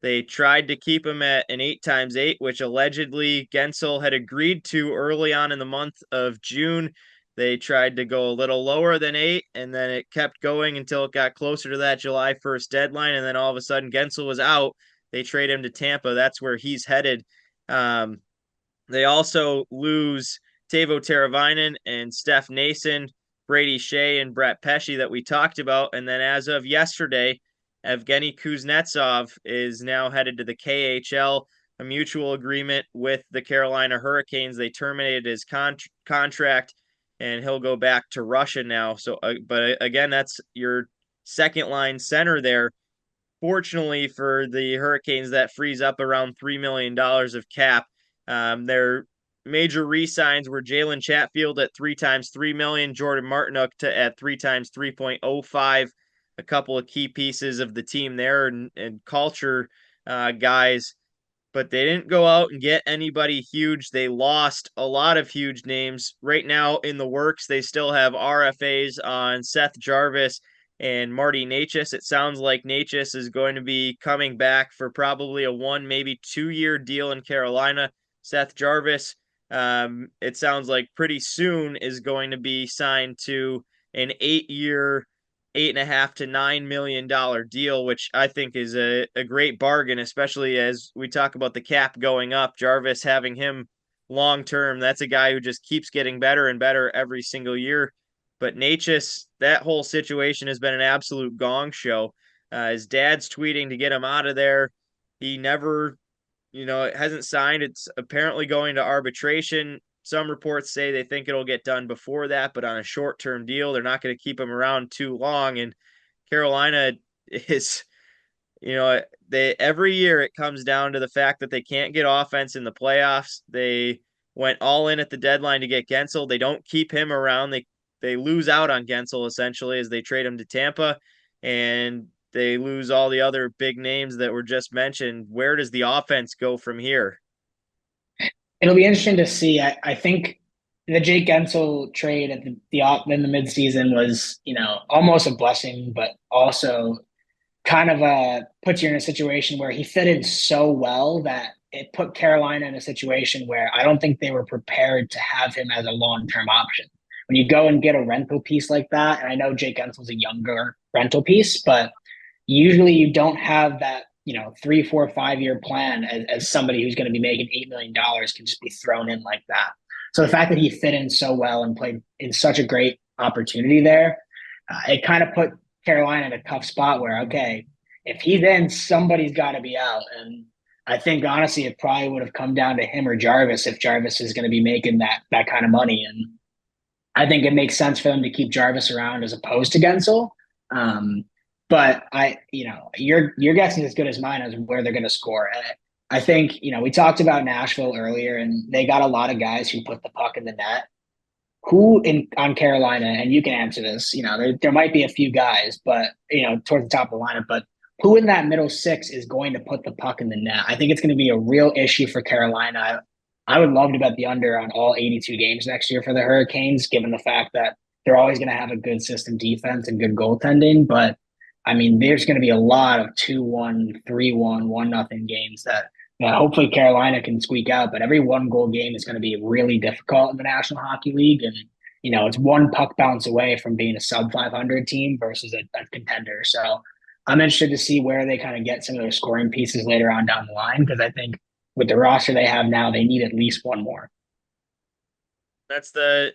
They tried to keep him at an 8x8, which allegedly Gensel had agreed to early on in the month of June. They tried to go a little lower than 8, and then it kept going until it got closer to that July 1st deadline, and then all of a sudden Gensel was out. They trade him to Tampa. That's where he's headed. They also lose Teuvo Teravainen and Steph Nason, Brady Shea, and Brett Pesce that we talked about. And then as of yesterday, Evgeny Kuznetsov is now headed to the KHL, a mutual agreement with the Carolina Hurricanes. They terminated his contract, and he'll go back to Russia now. So, but again, that's your second line center there. Fortunately for the Hurricanes, that frees up around $3 million of cap. Their major re-signs were Jalen Chatfield at 3x3 million, Jordan Martinook at 3x3.05. A couple of key pieces of the team there and culture guys, but they didn't go out and get anybody huge. They lost a lot of huge names. Right now in the works, they still have RFAs on Seth Jarvis and Marty Necas. It sounds like Necas is going to be coming back for probably a 1, maybe 2-year deal in Carolina. Seth Jarvis, it sounds like pretty soon is going to be signed to an 8-year, $8.5 to $9 million deal, which I think is a great bargain, especially as we talk about the cap going up. Jarvis having him long term, that's a guy who just keeps getting better and better every single year. But Necas, that whole situation has been an absolute gong show. His dad's tweeting to get him out of there. He never, it hasn't signed. It's apparently going to arbitration. Some reports say they think it'll get done before that, but on a short-term deal. They're not going to keep him around too long. And Carolina is, they every year it comes down to the fact that they can't get offense in the playoffs. They went all in at the deadline to get Gensel. They don't keep him around. They lose out on Gensel essentially as they trade him to Tampa, and they lose all the other big names that were just mentioned. Where does the offense go from here? It'll be interesting to see. I think the Jake Gensel trade at in the midseason was, almost a blessing, but also kind of puts you in a situation where he fit in so well that it put Carolina in a situation where I don't think they were prepared to have him as a long-term option. When you go and get a rental piece like that, and I know Jake Gensel's a younger rental piece, but usually you don't have that, 3, 4, 5 year plan as somebody who's going to be making $8 million can just be thrown in like that. So the fact that he fit in so well and played in such a great opportunity there, it kind of put Carolina in a tough spot where, okay, if he's in, somebody's got to be out. And I think, honestly, it probably would have come down to him or Jarvis if Jarvis is going to be making that kind of money. And I think it makes sense for them to keep Jarvis around as opposed to Gensel. But your guess is as good as mine as where they're going to score. I think, we talked about Nashville earlier, and they got a lot of guys who put the puck in the net. Who on Carolina, and you can answer this, there might be a few guys, but, towards the top of the lineup, but who in that middle six is going to put the puck in the net? I think it's going to be a real issue for Carolina. I would love to bet the under on all 82 games next year for the Hurricanes, given the fact that they're always going to have a good system defense and good goaltending. But there's going to be a lot of 2-1, 3-1, 1-0 games that hopefully Carolina can squeak out. But every 1-goal game is going to be really difficult in the National Hockey League. And, it's one puck bounce away from being a sub 500 team versus a contender. So I'm interested to see where they kind of get some of their scoring pieces later on down the line, because I think with the roster they have now, they need at least one more. That's the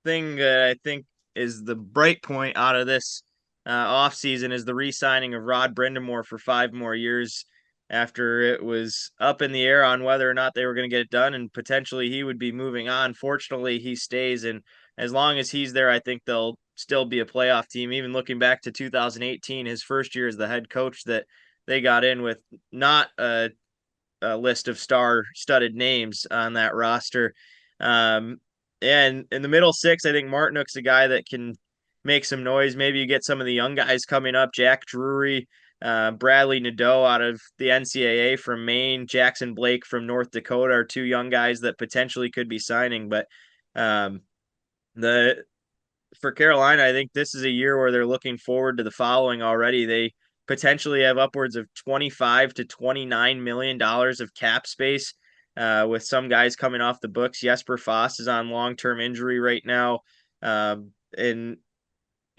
thing that I think is the bright point out of this offseason is the re-signing of Rod Brind'Amour for 5 more years after it was up in the air on whether or not they were going to get it done, and potentially he would be moving on. Fortunately, he stays, and as long as he's there, I think they'll still be a playoff team. Even looking back to 2018, his first year as the head coach, that they got in with not a list of star-studded names on that roster. And in the middle six, I think Martinook's a guy that can make some noise. Maybe you get some of the young guys coming up, Jack Drury, Bradley Nadeau out of the NCAA from Maine, Jackson Blake from North Dakota are 2 young guys that potentially could be signing. But for Carolina, I think this is a year where they're looking forward to the following already. They potentially have upwards of $25 to $29 million of cap space, with some guys coming off the books. Jesper Foss is on long-term injury right now. And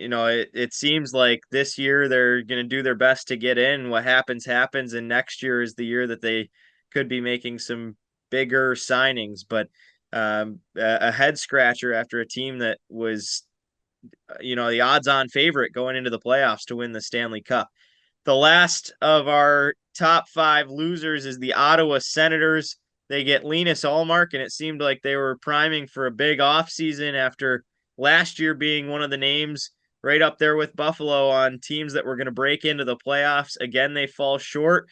it seems like this year they're going to do their best to get in. What happens, happens. And next year is the year that they could be making some bigger signings. But a head scratcher after a team that was, the odds-on favorite going into the playoffs to win the Stanley Cup. The last of our top 5 losers is the Ottawa Senators. They get Linus Ullmark, and it seemed like they were priming for a big offseason after last year being one of the names right up there with Buffalo on teams that were going to break into the playoffs. Again, they fall short.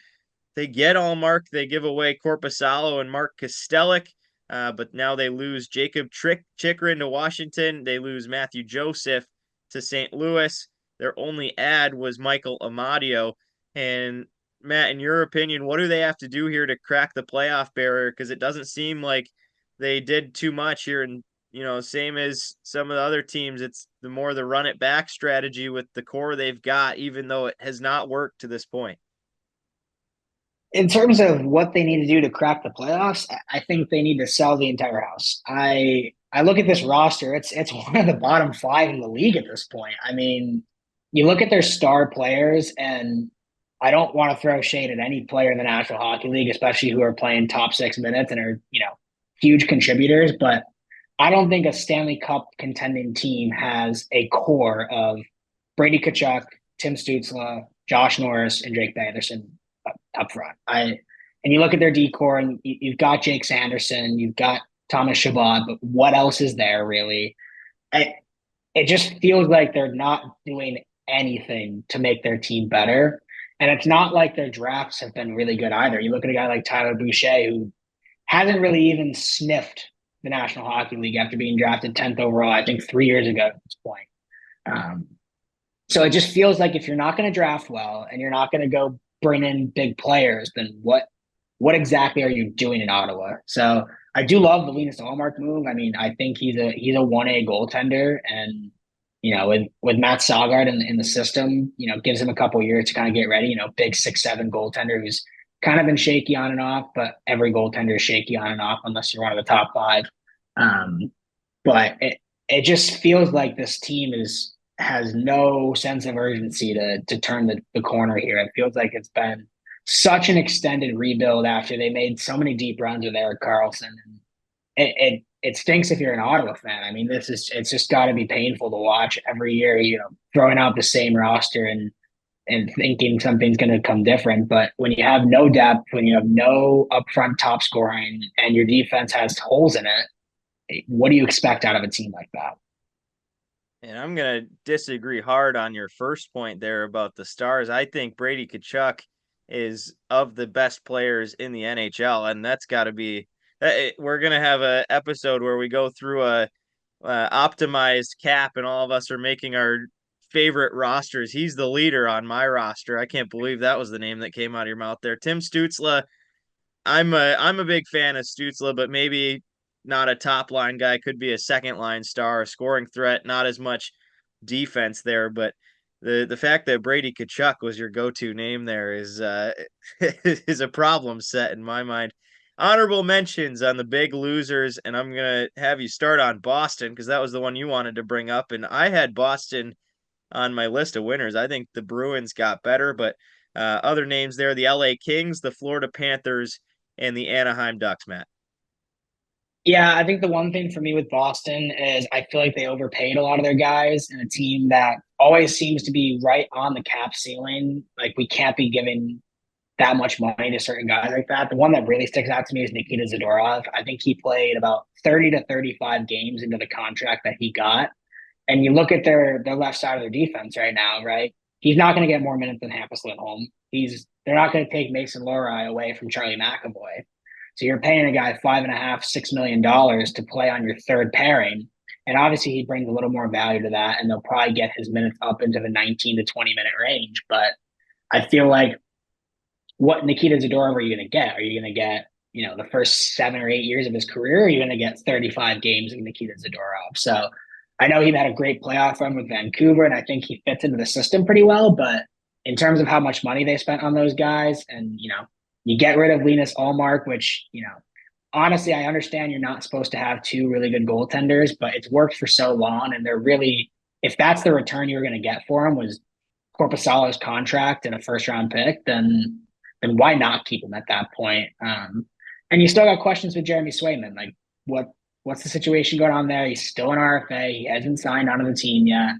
They get Ullmark. They give away Korpisalo and Mark Kostelic, but now they lose Jacob Chikrin to Washington. They lose Matthew Joseph to St. Louis. Their only add was Michael Amadio. And Matt, in your opinion, what do they have to do here to crack the playoff barrier? Because it doesn't seem like they did too much here. And, same as some of the other teams, it's the more the run it back strategy with the core they've got, even though it has not worked to this point. In terms of what they need to do to crack the playoffs, I think they need to sell the entire house. I look at this roster, it's one of the bottom 5 in the league at this point. You look at their star players, and I don't want to throw shade at any player in the National Hockey League, especially who are playing top 6 minutes and are, huge contributors. But I don't think a Stanley Cup contending team has a core of Brady Tkachuk, Tim Stützle, Josh Norris and Drake Anderson up front. And you look at their decor, and you've got Jake Sanderson, you've got Thomas Chabot, but what else is there really? It just feels like they're not doing anything to make their team better. And it's not like their drafts have been really good either. You look at a guy like Tyler Boucher, who hasn't really even sniffed the National Hockey League after being drafted 10th overall, I think 3 years ago at this point. So it just feels like if you're not going to draft well and you're not going to go bring in big players, then what exactly are you doing in Ottawa? So I do love the Linus Ullmark move. I mean, I think he's a 1A goaltender, and with Matt Saugard in the system, gives him a couple years to kind of get ready. Big 6'7" goaltender who's kind of been shaky on and off, but every goaltender is shaky on and off unless you're one of the top five. But it just feels like this team has no sense of urgency to turn the corner here. It feels like it's been such an extended rebuild after they made so many deep runs with Erik Karlsson. And it stinks if you're an Ottawa fan. I mean, it's just got to be painful to watch every year, throwing out the same roster and thinking something's going to come different. But when you have no depth, when you have no upfront top scoring, and your defense has holes in it, what do you expect out of a team like that? And I'm going to disagree hard on your first point there about the Stars. I think Brady Tkachuk is of the best players in the NHL, and that's got to be we're going to have an episode where we go through a optimized cap, and all of us are making our favorite rosters. He's the leader on my roster. I can't believe that was the name that came out of your mouth there. Tim Stützle. I'm a big fan of Stützle, but maybe not a top line guy, could be a second line star, a scoring threat, not as much defense there. But the fact that Brady Tkachuk was your go-to name there is is a problem set in my mind. Honorable mentions on the big losers, and I'm gonna have you start on Boston because that was the one you wanted to bring up, and I had Boston on my list of winners. I think the Bruins got better, but other names there: the LA Kings, the Florida Panthers, and the Anaheim Ducks. Matt. Yeah, I think the one thing for me with Boston is I feel like they overpaid a lot of their guys, and a team that always seems to be right on the cap ceiling. Like, we can't be giving that much money to certain guys like that. The one that really sticks out to me is Nikita Zadorov. I think he played about 30 to 35 games into the contract that he got. And you look at their left side of their defense right now, right? He's not going to get more minutes than Hampus Lindholm. They're not going to take Mason Lohrei away from Charlie McAvoy. So you're paying a guy $5.5–6 million to play on your third pairing. And obviously he brings a little more value to that, and they'll probably get his minutes up into the 19 to 20 minute range. But I feel like, what Nikita Zadorov are you going to get? Are you going to get, the first 7 or 8 years of his career? Or are you going to get 35 games of Nikita Zadorov? So I know he had a great playoff run with Vancouver, and I think he fits into the system pretty well. But in terms of how much money they spent on those guys, and, you get rid of Linus Ullmark, which, honestly, I understand you're not supposed to have two really good goaltenders, but it's worked for so long. And they're really, if that's the return you're going to get for him was Korpisalo's contract and a first-round pick, then why not keep him at that point? And you still got questions with Jeremy Swayman. Like, what's the situation going on there? He's still an RFA. He hasn't signed onto the team yet.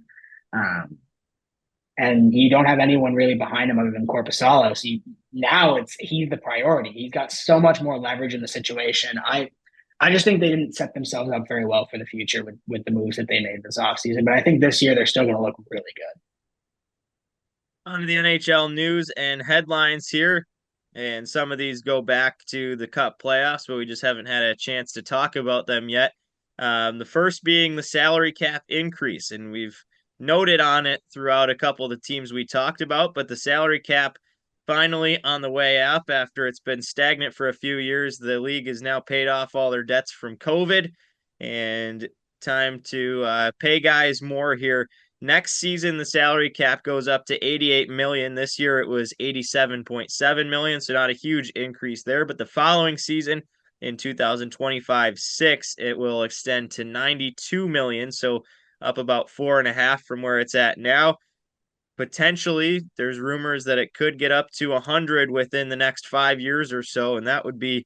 And you don't have anyone really behind him other than Korpisalo. So now he's the priority. He's got so much more leverage in the situation. I just think they didn't set themselves up very well for the future with the moves that they made this offseason. But I think this year they're still going to look really good. On to the NHL news and headlines here. And some of these go back to the Cup playoffs, but we just haven't had a chance to talk about them yet. The first being the salary cap increase. And we've noted on it throughout a couple of the teams we talked about, but the salary cap finally on the way up after it's been stagnant for a few years. The league has now paid off all their debts from COVID, and time to pay guys more here. Next season, the salary cap goes up to $88 million. This year, it was $87.7 million, so not a huge increase there. But the following season, in 2025-6, it will extend to $92 million, so up about 4.5 from where it's at now. Potentially, there's rumors that it could get up to 100 within the next 5 years or so, and that would be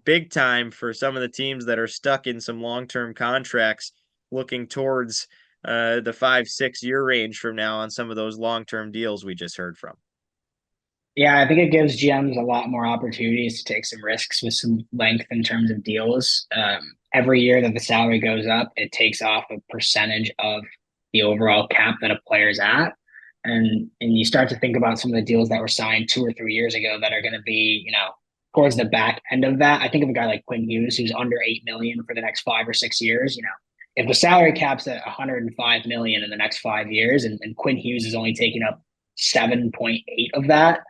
big time for some of the teams that are stuck in some long-term contracts looking towards the 5-6 year range from now on some of those long-term deals we just heard from. Yeah, I think it gives GMs a lot more opportunities to take some risks with some length in terms of deals. Every year that the salary goes up, it takes off a percentage of the overall cap that a player's at. And you start to think about some of the deals that were signed 2 or 3 years ago that are going to be, towards the back end of that. I think of a guy like Quinn Hughes, who's under 8 million for the next 5 or 6 years. If the salary cap's at 105 million in the next 5 years, and Quinn Hughes is only taking up 7.8 of that,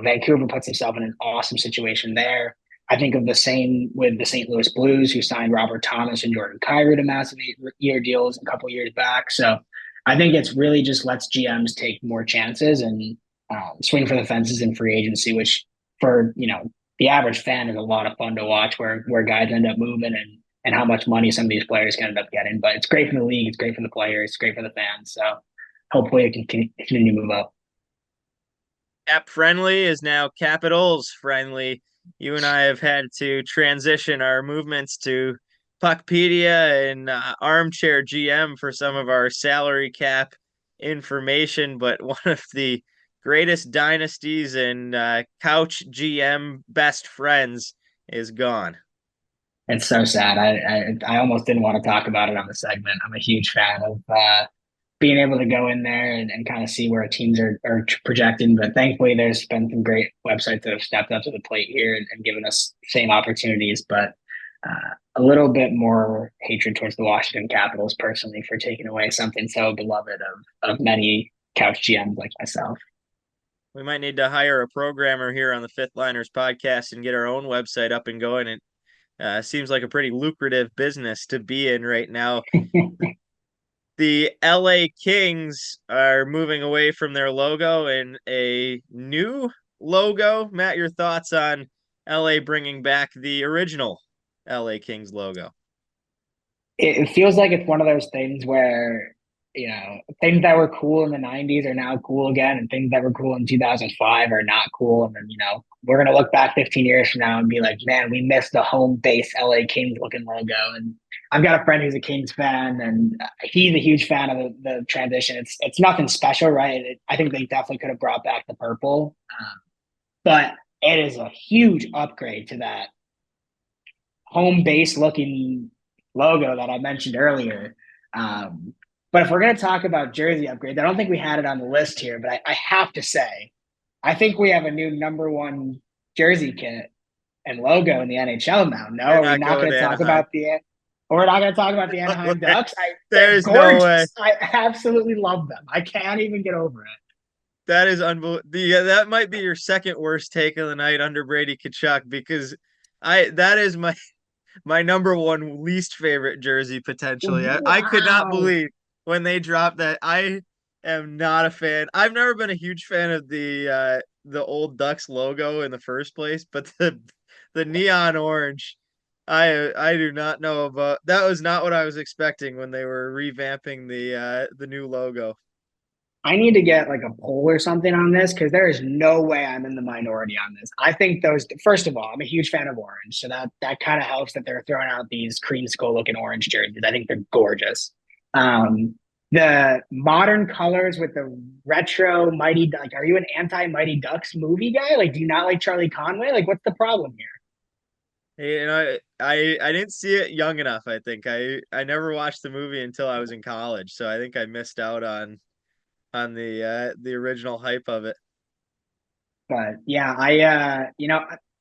Vancouver puts himself in an awesome situation there. I think of the same with the St. Louis Blues, who signed Robert Thomas and Jordan Kyrou to massive 8-year deals a couple years back. So I think it's really just lets GMs take more chances and swing for the fences in free agency, which for the average fan is a lot of fun to watch, where guys end up moving and how much money some of these players can end up getting. But it's great for the league, it's great for the players, it's great for the fans. So hopefully it can continue to move up. Cap friendly is now Capitals friendly. You and I have had to transition our movements to Puckpedia and Armchair GM for some of our salary cap information, but one of the greatest dynasties and couch GM best friends is gone. It's so sad. I almost didn't want to talk about it on the segment. I'm a huge fan of being able to go in there and kind of see where teams are projecting. But thankfully, there's been some great websites that have stepped up to the plate here and given us same opportunities. But a little bit more hatred towards the Washington Capitals personally for taking away something so beloved of many couch GMs like myself. We might need to hire a programmer here on the Fifth Liners podcast and get our own website up and going. It seems like a pretty lucrative business to be in right now. The LA Kings are moving away from their logo and a new logo. Matt, your thoughts on LA bringing back the original LA Kings logo? It feels like it's one of those things where, things that were cool in the 90s are now cool again, and things that were cool in 2005 are not cool. And then, we're going to look back 15 years from now and be like, man, we missed the home base LA Kings looking logo. And I've got a friend who's a Kings fan, and he's a huge fan of the transition. It's nothing special, right? I think they definitely could have brought back the purple, but it is a huge upgrade to that home base looking logo that I mentioned earlier. But if we're going to talk about jersey upgrades, I don't think we had it on the list here, but I have to say, I think we have a new #1 jersey kit and logo in the NHL now. No, we're not going to talk about we're not going to talk about the Anaheim Ducks. There's no way. I absolutely love them. I can't even get over it. That is unbelievable. Yeah, that might be your second worst take of the night under Brady Tkachuk, because that is my #1 least favorite jersey potentially. Wow. I could not believe when they dropped that. I am not a fan. I've never been a huge fan of the old Ducks logo in the first place, but the neon orange, I do not know about. That was not what I was expecting when they were revamping the new logo. I need to get like a poll or something on this, because there is no way I'm in the minority on this. I think first of all, I'm a huge fan of orange, so that kind of helps that they're throwing out these cream skull looking orange jerseys. I think they're gorgeous. The modern colors with the retro Mighty, like, are you an anti-Mighty Ducks movie guy? Like, do you not like Charlie Conway? Like, what's the problem here? I didn't see it young enough. I think I never watched the movie until I was in college, so I think I missed out on the original hype of it. But yeah,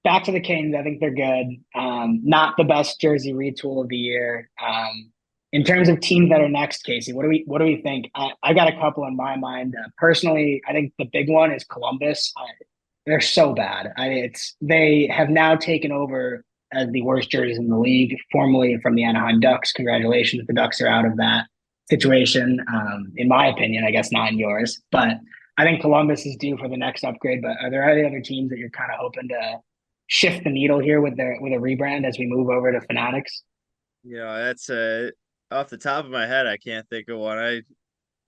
back to the Kings. I think they're good. Not the best jersey retool of the year. In terms of teams that are next, Casey, what do we think? I got a couple in my mind. Personally, I think the big one is Columbus. They're so bad. They have now taken over as the worst jerseys in the league, formerly from the Anaheim Ducks. Congratulations, the Ducks are out of that situation. In my opinion, I guess not in yours, but I think Columbus is due for the next upgrade. But are there any other teams that you're kind of hoping to shift the needle here with a rebrand as we move over to Fanatics? That's off the top of my head, I can't think of one.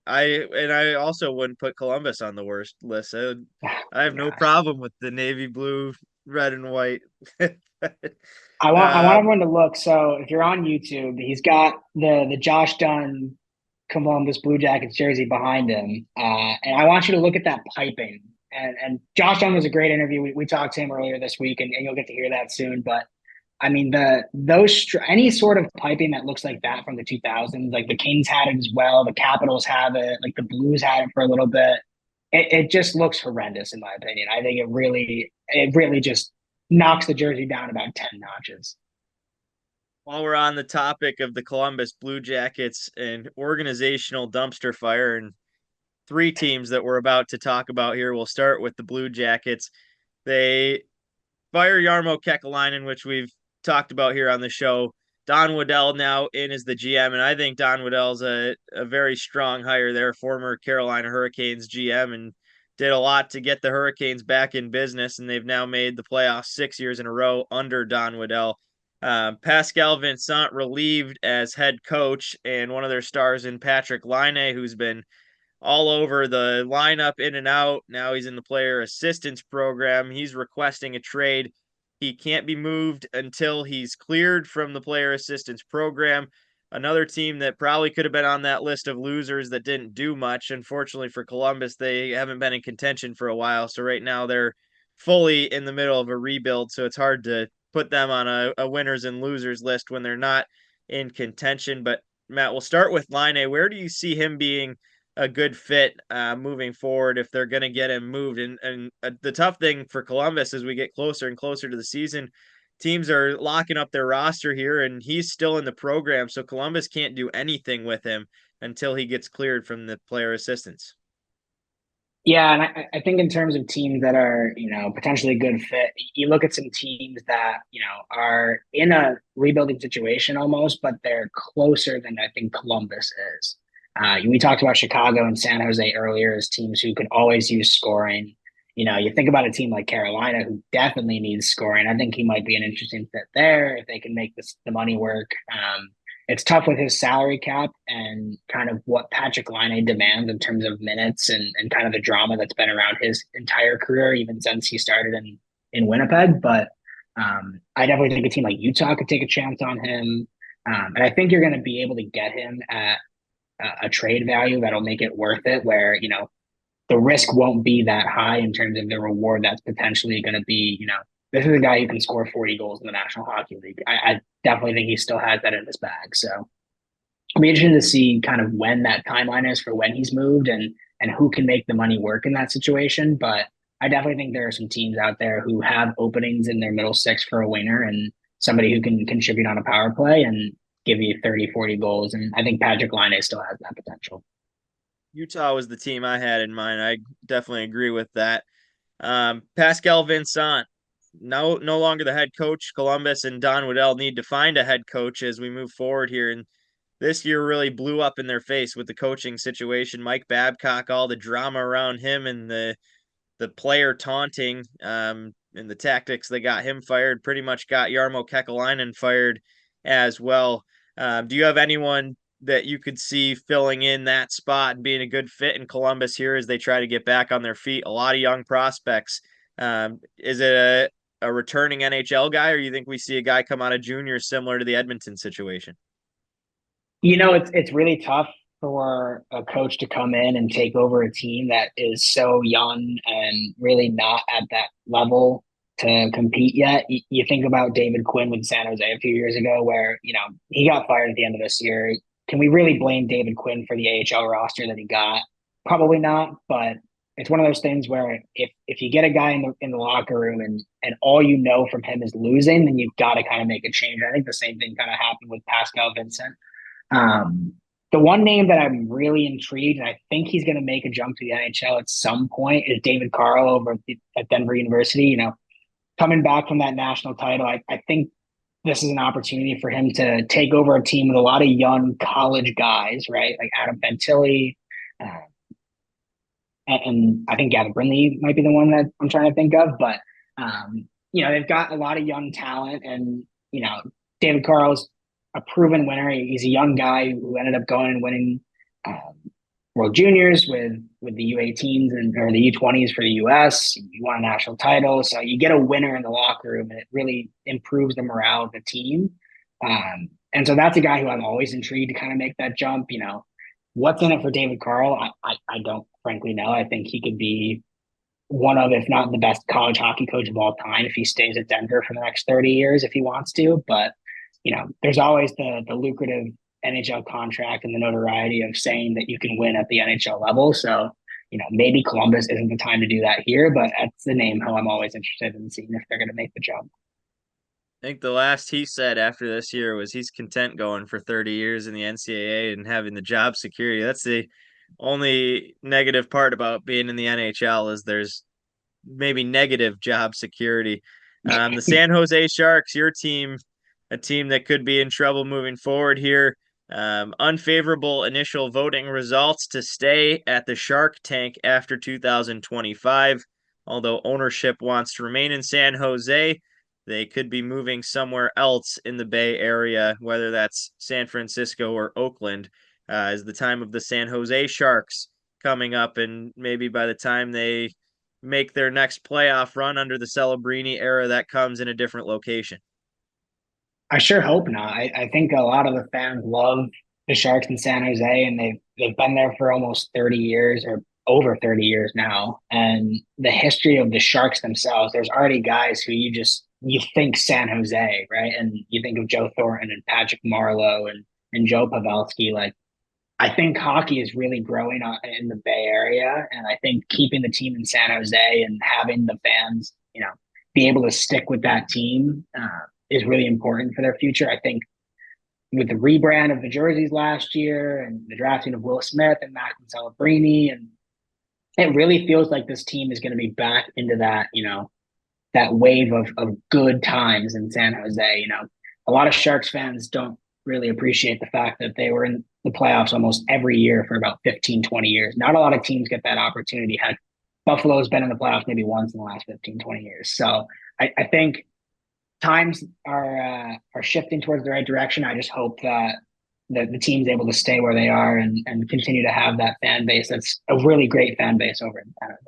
I also wouldn't put Columbus on the worst list. I have no problem with the navy blue, red and white. I want everyone to look. So if you're on YouTube, he's got the Josh Dunne Columbus Blue Jackets jersey behind him. And I want you to look at that piping. And Josh Dunne was a great interview. We talked to him earlier this week, and you'll get to hear that soon. But I mean, any sort of piping that looks like that from the 2000s, like the Kings had it as well, the Capitals have it, like the Blues had it for a little bit. It just looks horrendous in my opinion. I think it really just knocks the jersey down about 10 notches. While we're on the topic of the Columbus Blue Jackets and organizational dumpster fire and three teams that we're about to talk about here, we'll start with the Blue Jackets. They fire Jarmo Kekalainen, which we've talked about here on the show. Don Waddell now in as the GM, and I think Don Waddell's a very strong hire there, former Carolina Hurricanes GM, and did a lot to get the Hurricanes back in business, and they've now made the playoffs 6 years in a row under Don Waddell. Pascal Vincent relieved as head coach, and one of their stars in Patrick Laine, who's been all over the lineup, in and out. Now he's in the player assistance program. He's requesting a trade. He can't be moved until he's cleared from the player assistance program. Another team that probably could have been on that list of losers that didn't do much. Unfortunately for Columbus, they haven't been in contention for a while. So right now they're fully in the middle of a rebuild. So it's hard to put them on a winners and losers list when they're not in contention. But Matt, we'll start with Laine. Where do you see him being a good fit moving forward if they're going to get him moved? And the tough thing for Columbus as we get closer and closer to the season, teams are locking up their roster here, and he's still in the program, so Columbus can't do anything with him until he gets cleared from the player assistance. Yeah, and I think in terms of teams that are, potentially a good fit, you look at some teams that, are in a rebuilding situation almost, but they're closer than I think Columbus is. We talked about Chicago and San Jose earlier as teams who could always use scoring. You think about a team like Carolina who definitely needs scoring. I think he might be an interesting fit there if they can make the money work. It's tough with his salary cap and kind of what Patrick Laine demands in terms of minutes and kind of the drama that's been around his entire career, even since he started in Winnipeg. But I definitely think a team like Utah could take a chance on him. And I think you're going to be able to get him at a trade value that'll make it worth it, where, the risk won't be that high in terms of the reward that's potentially going to be, this is a guy who can score 40 goals in the National Hockey League. I definitely think he still has that in his bag. So I'll be interested to see kind of when that timeline is for when he's moved and who can make the money work in that situation. But I definitely think there are some teams out there who have openings in their middle six for a winger and somebody who can contribute on a power play and give you 30, 40 goals. And I think Patrick Laine still has that potential. Utah was the team I had in mind. I definitely agree with that. Pascal Vincent, no longer the head coach. Columbus and Don Waddell need to find a head coach as we move forward here. And this year really blew up in their face with the coaching situation. Mike Babcock, all the drama around him and the player taunting and the tactics that got him fired pretty much got Jarmo Kekalainen fired as well. Do you have anyone that you could see filling in that spot and being a good fit in Columbus here as they try to get back on their feet? A lot of young prospects. Is it a returning NHL guy, or you think we see a guy come out of junior similar to the Edmonton situation? It's really tough for a coach to come in and take over a team that is so young and really not at that level to compete yet. You think about David Quinn with San Jose a few years ago where, he got fired at the end of this year. Can we really blame David Quinn for the AHL roster that he got? Probably not, but it's one of those things where if you get a guy in the locker room and all you know from him is losing, then you've got to kind of make a change. I think the same thing kind of happened with Pascal Vincent. The one name that I'm really intrigued, and I think he's going to make a jump to the NHL at some point, is David Carl over at Denver University. Coming back from that national title, I think this is an opportunity for him to take over a team with a lot of young college guys, right? Like Adam Fantilli, and I think Gavin Brindley might be the one that I'm trying to think of. But, they've got a lot of young talent. And, David Carl's a proven winner. He's a young guy who ended up going and winning World Juniors with the U18s or the U20s for the U.S. You won a national title. So you get a winner in the locker room, and it really improves the morale of the team. And so that's a guy who I'm always intrigued to kind of make that jump. What's in it for David Carl? I don't frankly know. I think he could be one of, if not the best college hockey coach of all time if he stays at Denver for the next 30 years if he wants to. But, there's always the lucrative NHL contract and the notoriety of saying that you can win at the NHL level. So, maybe Columbus isn't the time to do that here, but that's the name who I'm always interested in seeing if they're going to make the jump. I think the last he said after this year was he's content going for 30 years in the NCAA and having the job security. That's the only negative part about being in the NHL is there's maybe negative job security. The San Jose Sharks, your team, a team that could be in trouble moving forward here. Unfavorable initial voting results to stay at the Shark Tank after 2025. Although ownership wants to remain in San Jose, they could be moving somewhere else in the Bay Area, whether that's San Francisco or Oakland, as the time of the San Jose Sharks coming up. And maybe by the time they make their next playoff run under the Celebrini era, that comes in a different location. I sure hope not. I think a lot of the fans love the Sharks in San Jose, and they've been there for almost 30 years or over 30 years now. And the history of the Sharks themselves, there's already guys who you think San Jose, right? And you think of Joe Thornton and Patrick Marleau and Joe Pavelski. Like, I think hockey is really growing in the Bay Area. And I think keeping the team in San Jose and having the fans, be able to stick with that team is really important for their future. I think with the rebrand of the jerseys last year and the drafting of Will Smith and Macklin Celebrini, and it really feels like this team is going to be back into that, that wave of good times in San Jose. A lot of Sharks fans don't really appreciate the fact that they were in the playoffs almost every year for about 15, 20 years. Not a lot of teams get that opportunity. Heck, Buffalo's been in the playoffs maybe once in the last 15, 20 years. So I think times are shifting towards the right direction. I just hope that the team's able to stay where they are and continue to have that fan base. That's a really great fan base over in Canada.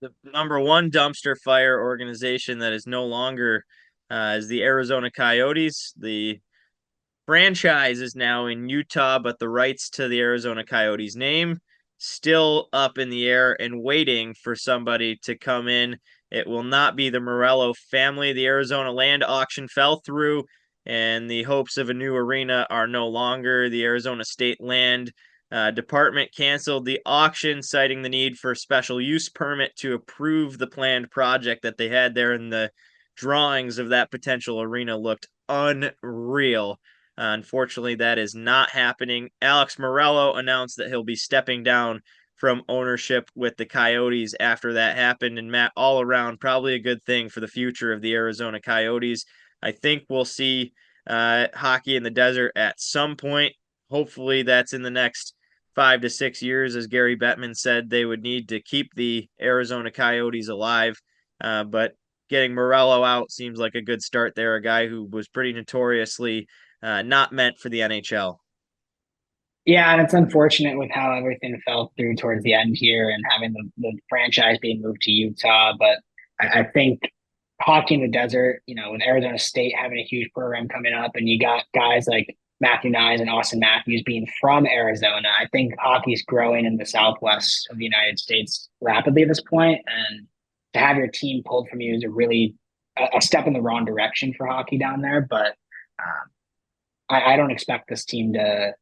The number one dumpster fire organization that is no longer is the Arizona Coyotes. The franchise is now in Utah, but the rights to the Arizona Coyotes name still up in the air and waiting for somebody to come in. It will not be the Morello family. The Arizona land auction fell through, and the hopes of a new arena are no longer. The Arizona State Land Department canceled the auction, citing the need for a special use permit to approve the planned project that they had there, and the drawings of that potential arena looked unreal. Unfortunately, that is not happening. Alex Morello announced that he'll be stepping down from ownership with the Coyotes after that happened. And Matt, all around, probably a good thing for the future of the Arizona Coyotes. I think we'll see hockey in the desert at some point. Hopefully that's in the next 5 to 6 years. As Gary Bettman said, they would need to keep the Arizona Coyotes alive. But getting Morello out seems like a good start there, a guy who was pretty notoriously not meant for the NHL. Yeah, and it's unfortunate with how everything fell through towards the end here and having the franchise being moved to Utah. But I think hockey in the desert, with Arizona State having a huge program coming up, and you got guys like Matthew Nyes and Austin Matthews being from Arizona, I think hockey's growing in the Southwest of the United States rapidly at this point. And to have your team pulled from you is a step in the wrong direction for hockey down there. But I don't expect this team to,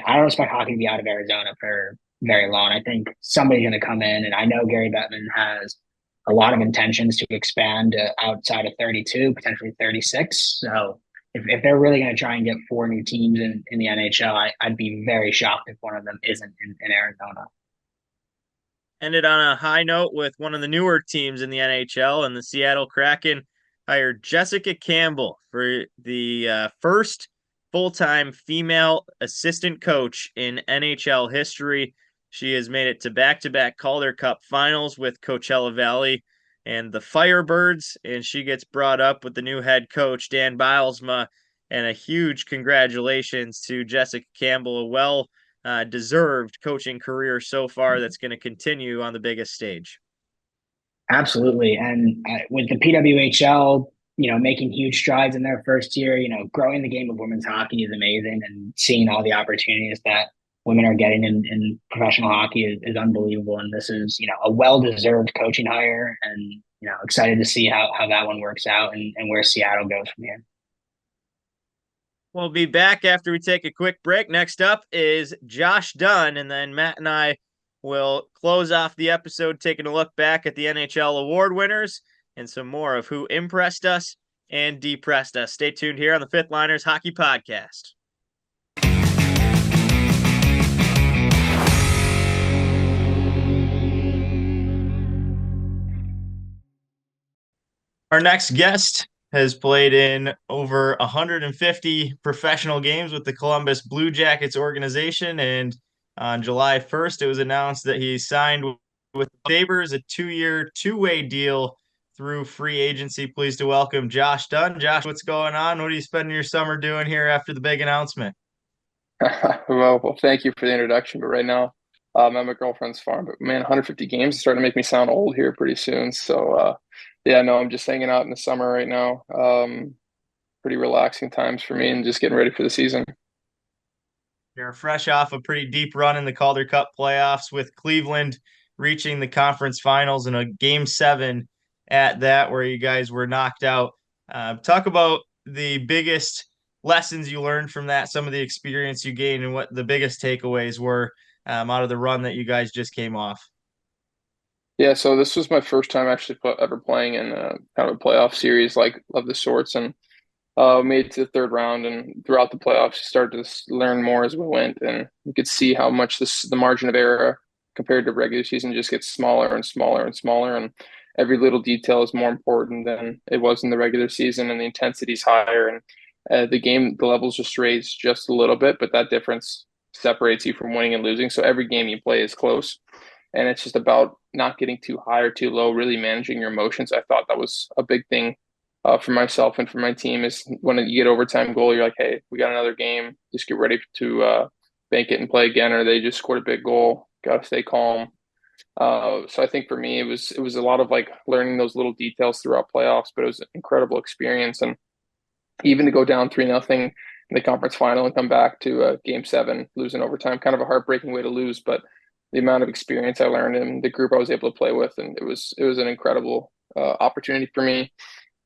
I don't expect hockey to be out of Arizona for very long. I think somebody's going to come in, and I know Gary Bettman has a lot of intentions to expand outside of 32, potentially 36. So if they're really going to try and get 4 new teams in the NHL, I'd be very shocked if one of them isn't in Arizona. Ended on a high note with one of the newer teams in the NHL, and the Seattle Kraken hired Jessica Campbell for the first full-time female assistant coach in NHL history. She has made it to back-to-back Calder Cup finals with Coachella Valley and the Firebirds, and she gets brought up with the new head coach, Dan Bylsma, and a huge congratulations to Jessica Campbell, a well-deserved coaching career so far that's going to continue on the biggest stage. Absolutely. And with the PWHL, making huge strides in their first year, growing the game of women's hockey is amazing, and seeing all the opportunities that women are getting in professional hockey is unbelievable. And this is, a well-deserved coaching hire, and, excited to see how that one works out and where Seattle goes from here. We'll be back after we take a quick break. Next up is Josh Dunne, and then Matt and I will close off the episode taking a look back at the NHL Award winners and some more of who impressed us and depressed us. Stay tuned here on the Fifth Liners Hockey Podcast. Our next guest has played in over 150 professional games with the Columbus Blue Jackets organization, and on July 1st, it was announced that he signed with the Sabers, a 2-year, two-way deal through free agency. Pleased to welcome Josh Dunne. Josh, what's going on? What are you spending your summer doing here after the big announcement? Well, thank you for the introduction. But right now, I'm at my girlfriend's farm. But man, 150 games is starting to make me sound old here pretty soon. So, I'm just hanging out in the summer right now. Pretty relaxing times for me and just getting ready for the season. You're fresh off a pretty deep run in the Calder Cup playoffs with Cleveland reaching the conference finals in a Game 7 at that, where you guys were knocked out. Talk about the biggest lessons you learned from that, some of the experience you gained, and what the biggest takeaways were out of the run that you guys just came off. Yeah, so this was my first time actually ever playing in kind of a playoff series of the sorts, and made it to the third round. And throughout the playoffs, you started to learn more as we went, and you could see how much the margin of error compared to regular season just gets smaller and smaller and smaller, and every little detail is more important than it was in the regular season, and the intensity is higher, and the levels just raised just a little bit, but that difference separates you from winning and losing. So every game you play is close. And it's just about not getting too high or too low, really managing your emotions. I thought that was a big thing for myself and for my team, is when you get overtime goal, you're like, hey, we got another game. Just get ready to bank it and play again. Or they just scored a big goal. Got to stay calm. So I think for me, it was a lot of learning those little details throughout playoffs, but it was an incredible experience. And even to go down 3-0 in the conference final and come back to Game 7, losing overtime, kind of a heartbreaking way to lose, but the amount of experience I learned and the group I was able to play with, and it was an incredible opportunity for me,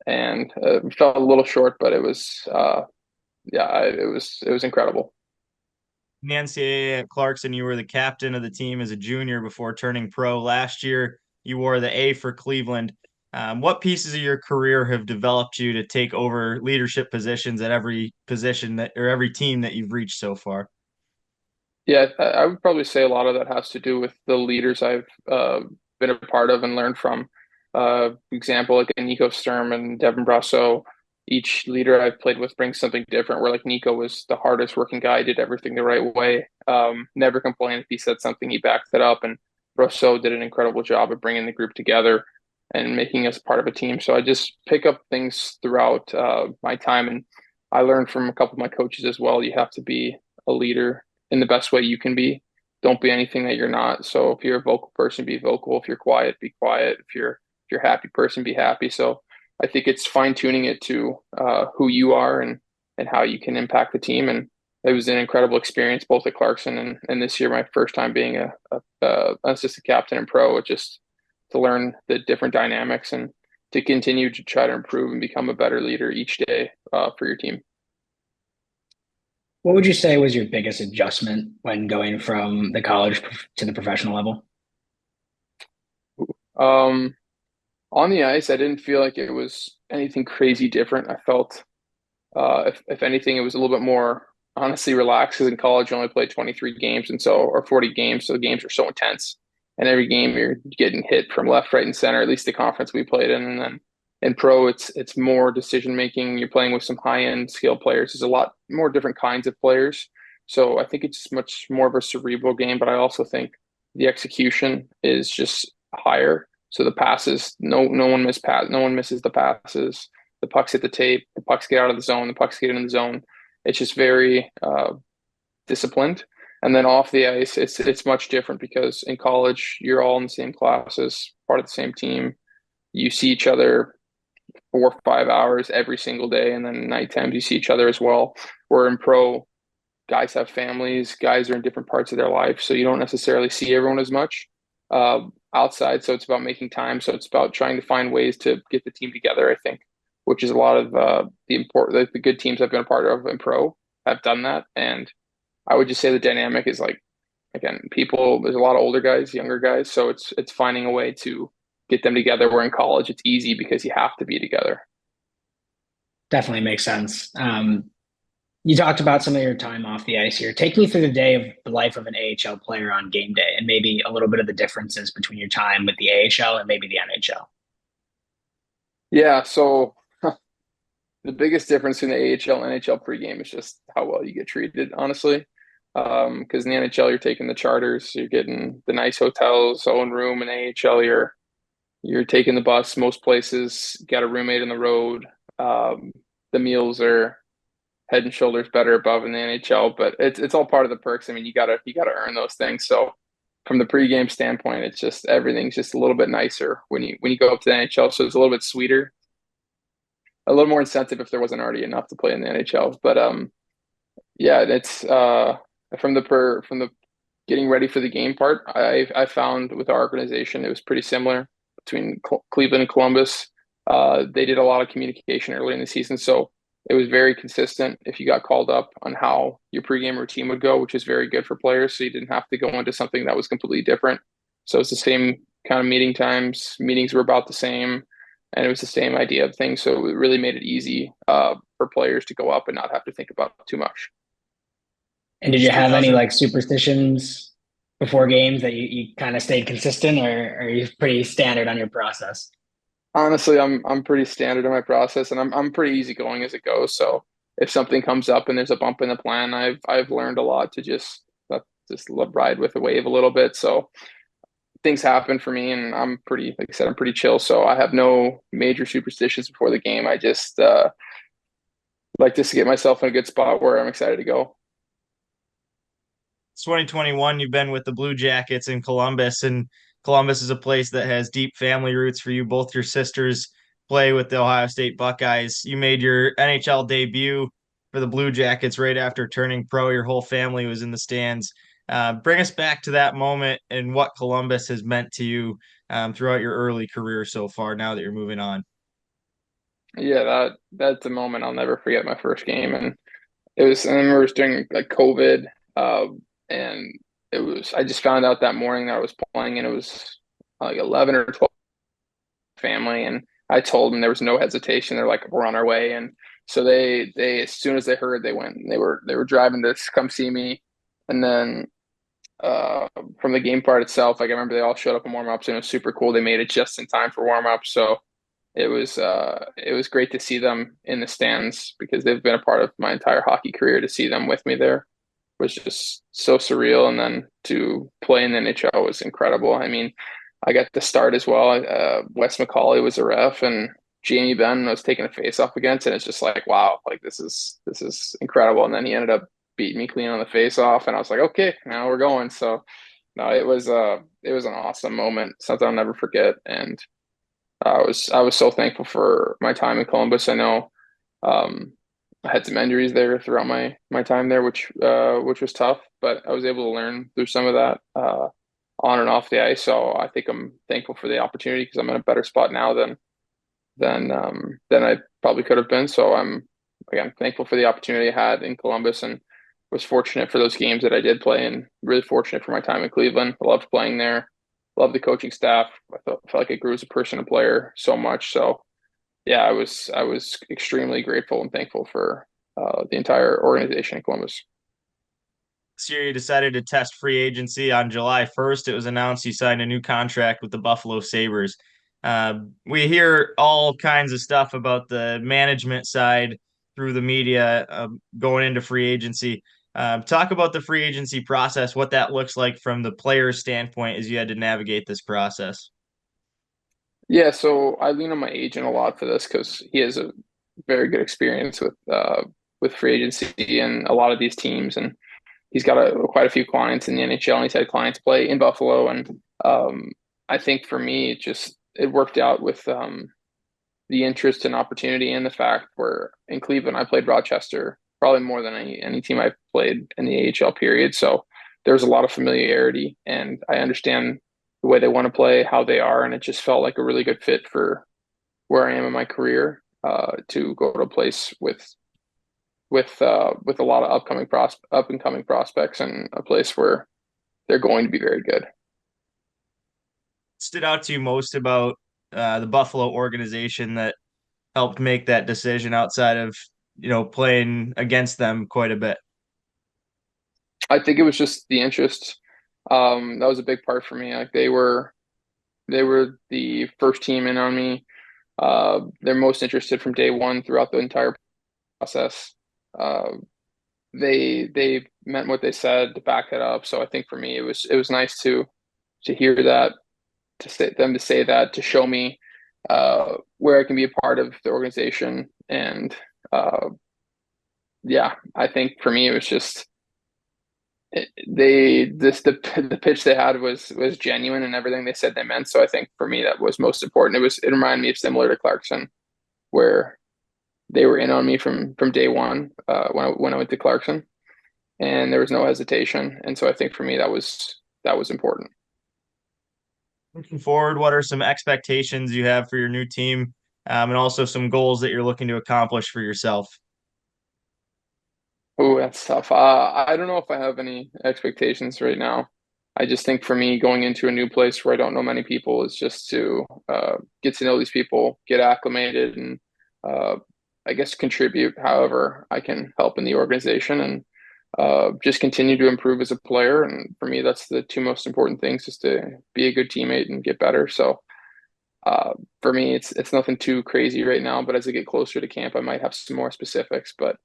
and felt a little short, but it was it was incredible. Nancy at Clarkson, you were the captain of the team as a junior before turning pro. Last year, you wore the A for Cleveland. What pieces of your career have developed you to take over leadership positions at every position or every team that you've reached so far? Yeah, I would probably say a lot of that has to do with the leaders I've been a part of and learned from. Example, like Nico Sturm and Devin Brasso. Each leader I've played with brings something different, where Nico was the hardest working guy, did everything the right way, never complained if he said something, he backed it up. And Brasso did an incredible job of bringing the group together and making us part of a team. So I just pick up things throughout my time. And I learned from a couple of my coaches as well. You have to be a leader in the best way you can be. Don't be anything that you're not. So if you're a vocal person, be vocal. If you're quiet, be quiet. If you're a happy person, be happy. So I think it's fine tuning it to who you are and how you can impact the team. And it was an incredible experience, both at Clarkson and this year, my first time being a assistant captain and pro, just to learn the different dynamics and to continue to try to improve and become a better leader each day for your team. What would you say was your biggest adjustment when going from the college to the professional level? On the ice, I didn't feel like it was anything crazy different. I felt, if anything, it was a little bit more honestly relaxed, because in college you only played 23 games or 40 games, so the games are so intense. And every game you're getting hit from left, right, and center, at least the conference we played in. And then in pro, it's more decision making. You're playing with some high end skill players. There's a lot more different kinds of players. So I think it's much more of a cerebral game, but I also think the execution is just higher. So the passes, no one misses the passes. The pucks hit the tape. The pucks get out of the zone. The pucks get in the zone. It's just very disciplined. And then off the ice, it's much different, because in college you're all in the same classes, part of the same team. You see each other 4 or 5 hours every single day, and then night times you see each other as well. Where in pro, guys have families, guys are in different parts of their life, so you don't necessarily see everyone as much outside. So it's about making time. So it's about trying to find ways to get the team together, I think, which is a lot of the good teams I've been a part of in pro have done that. And I would just say the dynamic is like, again, there's a lot of older guys, younger guys. So it's finding a way to get them together. Where in college, it's easy because you have to be together. Definitely makes sense. You talked about some of your time off the ice here. Take me through the day of the life of an AHL player on game day, and maybe a little bit of the differences between your time with the AHL and maybe the NHL. Yeah, so the biggest difference in the AHL and NHL pregame is just how well you get treated, honestly. Because in the NHL, you're taking the charters, you're getting the nice hotels, own room. In AHL, you're taking the bus most places, got a roommate on the road. The meals are head and shoulders better above in the NHL, but it's all part of the perks. I mean, you gotta earn those things. So from the pregame standpoint, it's just everything's just a little bit nicer when you go up to the NHL. So it's a little bit sweeter, a little more incentive if there wasn't already enough to play in the NHL. But yeah, it's from the getting ready for the game part. I found with our organization it was pretty similar between Cleveland and Columbus. They did a lot of communication early in the season, so it was very consistent if you got called up on how your pregame routine would go, which is very good for players. So you didn't have to go into something that was completely different. So it's the same kind of meeting times. Meetings were about the same, and it was the same idea of things. So it really made it easy for players to go up and not have to think about too much. And did you have any like superstitions before games that you kind of stayed consistent, or are you pretty standard on your process? Honestly, I'm pretty standard in my process, and I'm pretty easygoing as it goes. So if something comes up and there's a bump in the plan, I've learned a lot to just ride with the wave a little bit. So things happen for me, and I'm pretty, like I said, I'm pretty chill. So I have no major superstitions before the game. I just like just to get myself in a good spot where I'm excited to go. It's 2021. You've been with the Blue Jackets in Columbus, and Columbus is a place that has deep family roots for you. Both your sisters play with the Ohio State Buckeyes. You made your NHL debut for the Blue Jackets right after turning pro. Your whole family was in the stands. Bring us back to that moment and what Columbus has meant to you throughout your early career so far, now that you're moving on. Yeah, that's a moment I'll never forget. My first game, and I remember it was during like COVID, and I just found out that morning that I was playing, and it was like 11 or 12 family. And I told them there was no hesitation. They're like, we're on our way. And so they, as soon as they heard, they went, and they were driving to come see me. And then, from the game part itself, like I remember they all showed up in warm-ups, and it was super cool. They made it just in time for warm-ups. So it was great to see them in the stands because they've been a part of my entire hockey career. To see them with me there was just so surreal. And then to play in the NHL was incredible. I mean, I got the start as well. Wes McCauley was a ref, and Jamie Benn was taking a face off against, and it's just like, wow, like this is incredible. And then he ended up beating me clean on the face off, and I was like, okay, now we're going. So no, it was an awesome moment, something I'll never forget. And I was so thankful for my time in Columbus. I know I had some injuries there throughout my time there, which was tough, but I was able to learn through some of that on and off the ice. So I think I'm thankful for the opportunity because I'm in a better spot now than I probably could have been. So I'm again thankful for the opportunity I had in Columbus, and was fortunate for those games that I did play, and really fortunate for my time in Cleveland. I loved playing there, loved the coaching staff. I felt like I grew as a person and player so much. So yeah, I was extremely grateful and thankful for the entire organization in Columbus. This year, you decided to test free agency on July 1st. It was announced you signed a new contract with the Buffalo Sabers. We hear all kinds of stuff about the management side through the media going into free agency. Talk about the free agency process, what that looks like from the player's standpoint as you had to navigate this process. Yeah, so I lean on my agent a lot for this because he has a very good experience with free agency and a lot of these teams, and he's got quite a few clients in the NHL, and he's had clients play in Buffalo. And I think for me, it worked out with the interest and opportunity, and the fact where in Cleveland I played Rochester probably more than any team I've played in the AHL period. So there's a lot of familiarity, and I understand the way they want to play, how they are, and it just felt like a really good fit for where I am in my career, to go to a place with a lot of up and coming prospects, and a place where they're going to be very good. Stood out to you most about the Buffalo organization that helped make that decision outside of, playing against them quite a bit? I think it was just the interest. That was a big part for me. Like they were the first team in on me. They're most interested from day one throughout the entire process. Uh, they meant what they said to back it up. So I think for me it was nice to hear that, to say that, to show me where I can be a part of the organization. And yeah, I think for me it was just the pitch they had was genuine, and everything they said they meant. So I think for me that was most important. It reminded me of similar to Clarkson, where they were in on me from day one, when I went to Clarkson, and there was no hesitation. And so I think for me that was important. Looking forward, what are some expectations you have for your new team, and also some goals that you're looking to accomplish for yourself? Oh, that's tough. I don't know if I have any expectations right now. I just think for me, going into a new place where I don't know many people is just to get to know these people, get acclimated, and uh, I guess contribute however I can help in the organization, and just continue to improve as a player. And for me, that's the two most important things: is to be a good teammate and get better. So for me, it's nothing too crazy right now. But as I get closer to camp, I might have some more specifics. But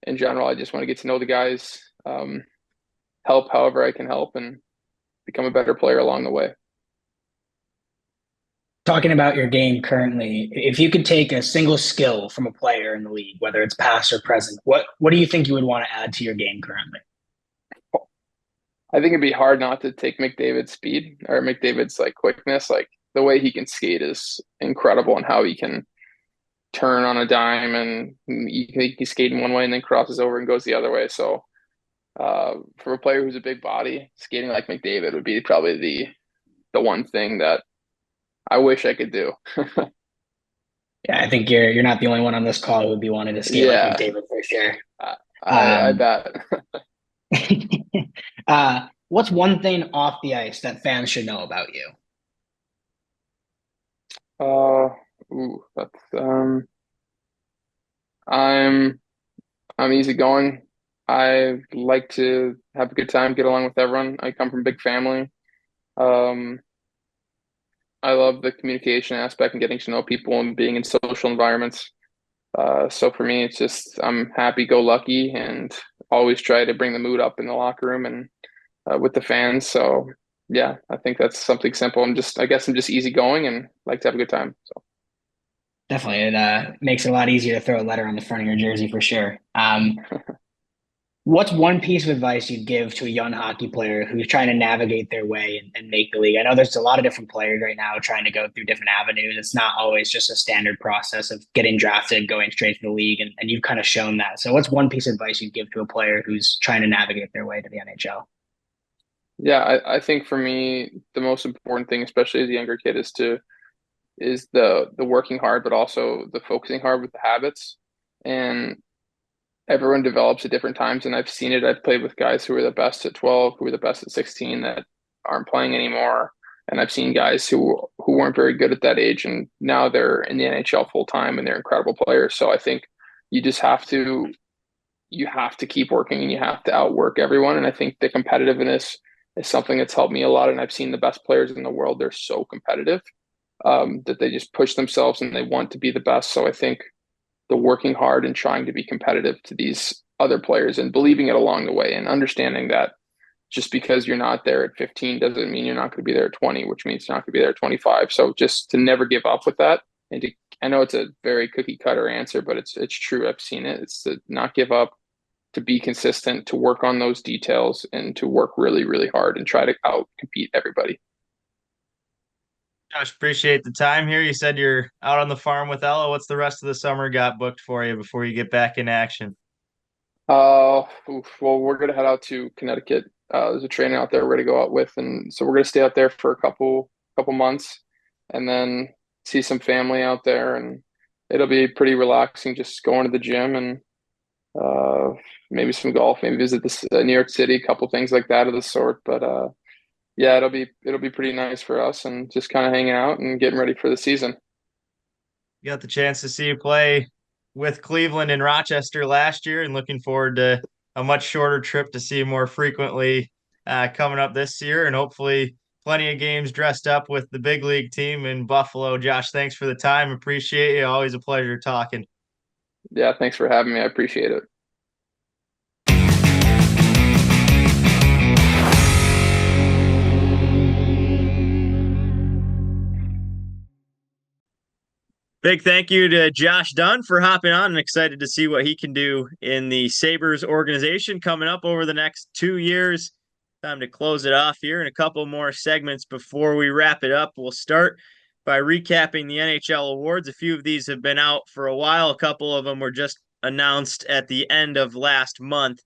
in general, I just want to get to know the guys, help however I can help, and become a better player along the way. Talking about your game currently, if you could take a single skill from a player in the league, whether it's past or present, what do you think you would want to add to your game currently? I think it'd be hard not to take McDavid's speed, or McDavid's like quickness. Like the way he can skate is incredible, and how he can turn on a dime, and he's skating one way and then crosses over and goes the other way. So for a player who's a big body, skating like McDavid would be probably the one thing that I wish I could do. Yeah, I think you're not the only one on this call who would be wanting to skate like Yeah, McDavid for sure. I bet. What's one thing off the ice that fans should know about you? That's I'm I'm easygoing. I like to have a good time, get along with everyone. I come from a big family. Um, I love the communication aspect and getting to know people and being in social environments. So for me, it's just I'm happy go lucky, and always try to bring the mood up in the locker room, and with the fans. So yeah, I think that's something simple. I guess I'm just easygoing and like to have a good time. So Definitely, it makes it a lot easier to throw a letter on the front of your jersey for sure. What's one piece of advice you'd give to a young hockey player who's trying to navigate their way and make the league? I know there's a lot of different players right now trying to go through different avenues. It's not always just a standard process of getting drafted, going straight to the league, and you've kind of shown that. So what's one piece of advice you'd give to a player who's trying to navigate their way to the NHL? yeah, I think for me the most important thing, especially as a younger kid, is the working hard, but also the focusing hard with the habits. And everyone develops at different times, and I've seen it. I've played with guys who were the best at 12, who were the best at 16, that aren't playing anymore. And I've seen guys who weren't very good at that age, and now they're in the NHL full time, and they're incredible players. So I think you just have to keep working, and you have to outwork everyone. And I think the competitiveness is something that's helped me a lot. And I've seen the best players in the world, they're so competitive, that they just push themselves and they want to be the best. So I think the working hard and trying to be competitive to these other players, and believing it along the way, and understanding that just because you're not there at 15 doesn't mean you're not going to be there at 20, which means you're not going to be there at 25. So just to never give up with that. And I know it's a very cookie cutter answer, but it's true. I've seen it. It's to not give up, to be consistent, to work on those details, and to work really, really hard and try to out compete everybody. Josh, appreciate the time here. You said you're out on the farm with Ella. What's the rest of the summer got booked for you before you get back in action? Well, we're gonna head out to Connecticut. There's a trainer out there we're gonna go out with, and so we're gonna stay out there for a couple months, and then see some family out there, and it'll be pretty relaxing. Just going to the gym and uh, maybe some golf, maybe visit this New York City, couple things like that of the sort. But yeah, it'll be pretty nice for us, and just kind of hanging out and getting ready for the season. Got the chance to see you play with Cleveland and Rochester last year, and looking forward to a much shorter trip to see you more frequently coming up this year, and hopefully plenty of games dressed up with the big league team in Buffalo. Josh, thanks for the time. Appreciate you. Always a pleasure talking. Yeah, thanks for having me. I appreciate it. Big thank you to Josh Dunne for hopping on, and excited to see what he can do in the Sabres organization coming up over the next 2 years. Time to close it off here in a couple more segments before we wrap it up. We'll start by recapping the NHL awards. A few of these have been out for a while. A couple of them were just announced at the end of last month.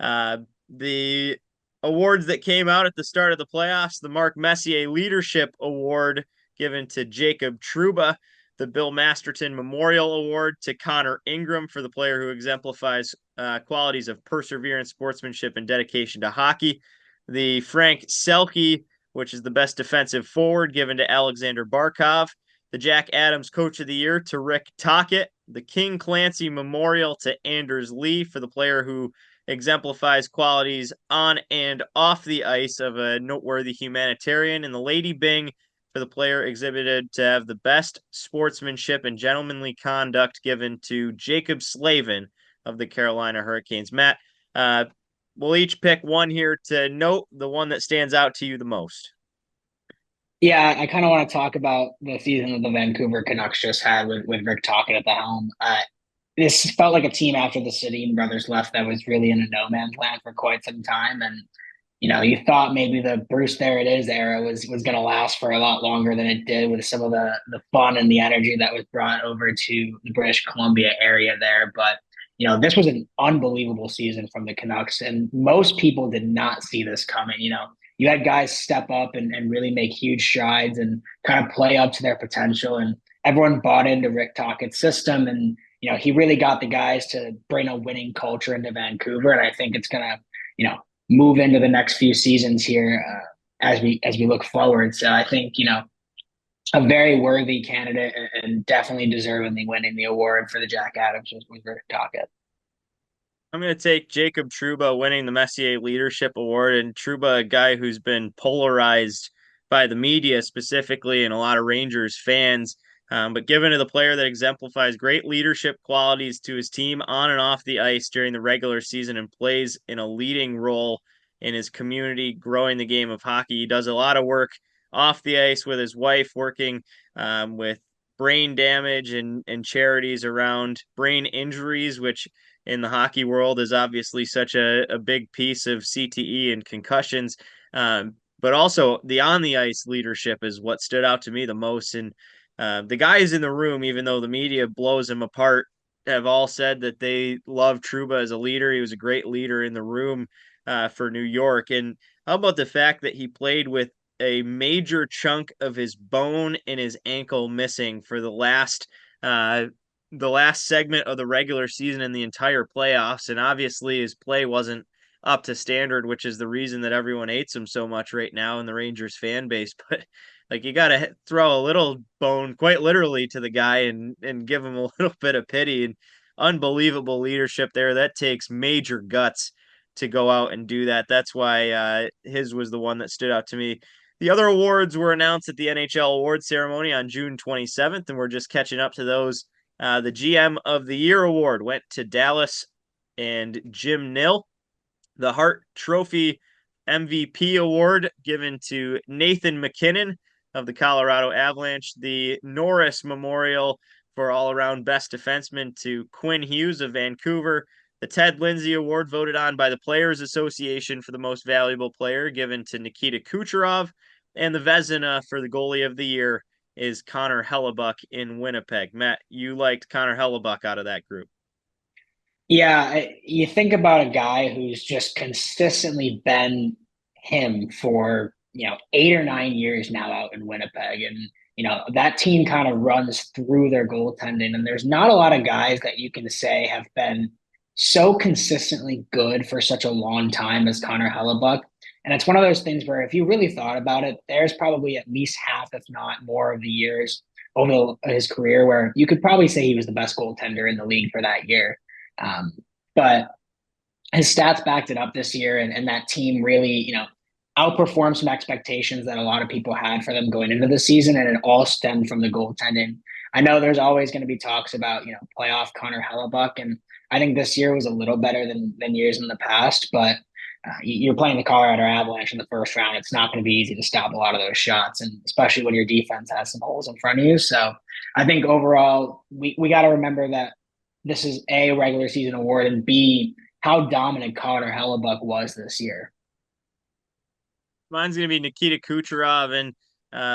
The awards that came out at the start of the playoffs: the Mark Messier Leadership Award given to Jacob Trouba, the Bill Masterton Memorial Award to Connor Ingram for the player who exemplifies qualities of perseverance, sportsmanship, and dedication to hockey, the Frank Selke, which is the best defensive forward, given to Alexander Barkov, the Jack Adams Coach of the Year to Rick Tocchet, the King Clancy Memorial to Anders Lee for the player who exemplifies qualities on and off the ice of a noteworthy humanitarian, and the Lady Byng for the player exhibited to have the best sportsmanship and gentlemanly conduct, given to Jacob Slavin of the Carolina Hurricanes. Matt, we'll each pick one here to note, the one that stands out to you the most. Yeah, I kind of want to talk about the season that the Vancouver Canucks just had with Rick Tocchet at the helm. This felt like a team after the Sedin brothers left that was really in a no man's land for quite some time. And you thought maybe the Bruce There It Is era was going to last for a lot longer than it did, with some of the fun and the energy that was brought over to the British Columbia area there. But, this was an unbelievable season from the Canucks, and most people did not see this coming. You had guys step up and really make huge strides and kind of play up to their potential, and everyone bought into Rick Tocchet's system. And, he really got the guys to bring a winning culture into Vancouver. And I think it's going to, move into the next few seasons here as we look forward. So I think a very worthy candidate and definitely deservingly winning the award for the Jack Adams was Rick Tocchet. I'm going to take Jacob Trouba winning the Messier Leadership Award. And Trouba, a guy who's been polarized by the media specifically and a lot of Rangers fans, but given to the player that exemplifies great leadership qualities to his team on and off the ice during the regular season, and plays in a leading role in his community, growing the game of hockey. He does a lot of work off the ice with his wife, working with brain damage and charities around brain injuries, which in the hockey world is obviously such a big piece of CTE and concussions. But also the on the ice leadership is what stood out to me the most. And the guys in the room, even though the media blows him apart, have all said that they love Trouba as a leader. He was a great leader in the room for New York. And how about the fact that he played with a major chunk of his bone in his ankle missing for the last segment of the regular season and the entire playoffs. And obviously his play wasn't up to standard, which is the reason that everyone hates him so much right now in the Rangers fan base. But you got to throw a little bone, quite literally, to the guy and give him a little bit of pity. And unbelievable leadership there. That takes major guts to go out and do that. That's why his was the one that stood out to me. The other awards were announced at the NHL Award ceremony on June 27th, and we're just catching up to those. The GM of the Year award went to Dallas and Jim Nill. The Hart Trophy MVP award given to Nathan MacKinnon of the Colorado Avalanche. The Norris Memorial for all-around best defenseman to Quinn Hughes of Vancouver. The Ted Lindsay Award voted on by the Players Association for the most valuable player, given to Nikita Kucherov. And the Vezina for the goalie of the year is Connor Hellebuck in Winnipeg. Matt, you liked Connor Hellebuck out of that group. Yeah, you think about a guy who's just consistently been him for, 8 or 9 years now out in Winnipeg. And, that team kind of runs through their goaltending. And there's not a lot of guys that you can say have been so consistently good for such a long time as Connor Hellebuck. And it's one of those things where if you really thought about it, there's probably at least half, if not more, of the years over his career where you could probably say he was the best goaltender in the league for that year. But his stats backed it up this year, and that team really, outperformed some expectations that a lot of people had for them going into the season, and it all stemmed from the goaltending. I know there's always going to be talks about, playoff Connor Hellebuck, and I think this year was a little better than years in the past, but you're playing the Colorado Avalanche in the first round. It's not going to be easy to stop a lot of those shots, and especially when your defense has some holes in front of you. So I think overall, we got to remember that this is A, regular season award, and B, how dominant Connor Hellebuck was this year. Mine's going to be Nikita Kucherov, and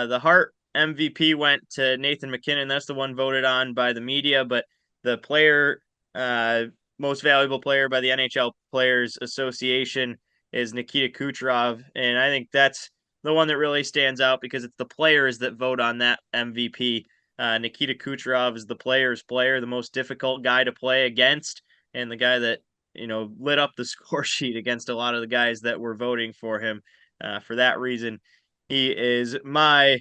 the Hart MVP went to Nathan MacKinnon. That's the one voted on by the media, but the player, most valuable player by the NHL Players Association is Nikita Kucherov, and I think that's the one that really stands out because it's the players that vote on that MVP. Nikita Kucherov is the player's player, the most difficult guy to play against, and the guy that lit up the score sheet against a lot of the guys that were voting for him. For that reason, he is my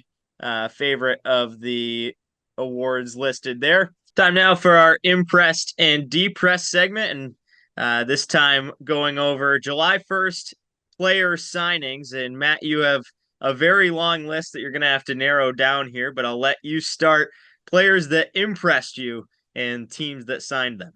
favorite of the awards listed there. Time now for our impressed and depressed segment, and this time going over July 1st player signings. And Matt, you have a very long list that you're going to have to narrow down here, but I'll let you start. Players that impressed you and teams that signed them.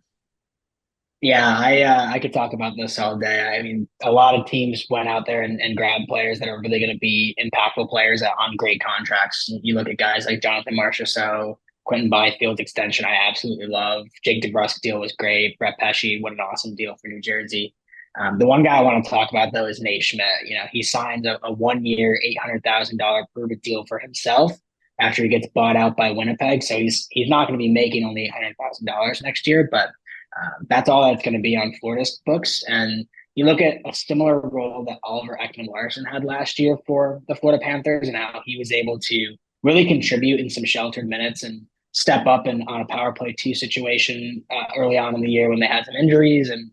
Yeah, I could talk about this all day. I mean, a lot of teams went out there and grabbed players that are really going to be impactful players on great contracts. You look at guys like Jonathan Marchessault, Quentin Byfield's extension, I absolutely love. Jake DeBrusk deal was great. Brett Pesce, what an awesome deal for New Jersey. The one guy I want to talk about, though, is Nate Schmidt. He signed a 1-year, $800,000 prove-it deal for himself after he gets bought out by Winnipeg. So he's not going to be making only $800,000 next year, but that's all that's going to be on Florida's books. And you look at a similar role that Oliver Ekman-Larsson had last year for the Florida Panthers and how he was able to really contribute in some sheltered minutes and step up on a power play 2 situation early on in the year when they had some injuries. And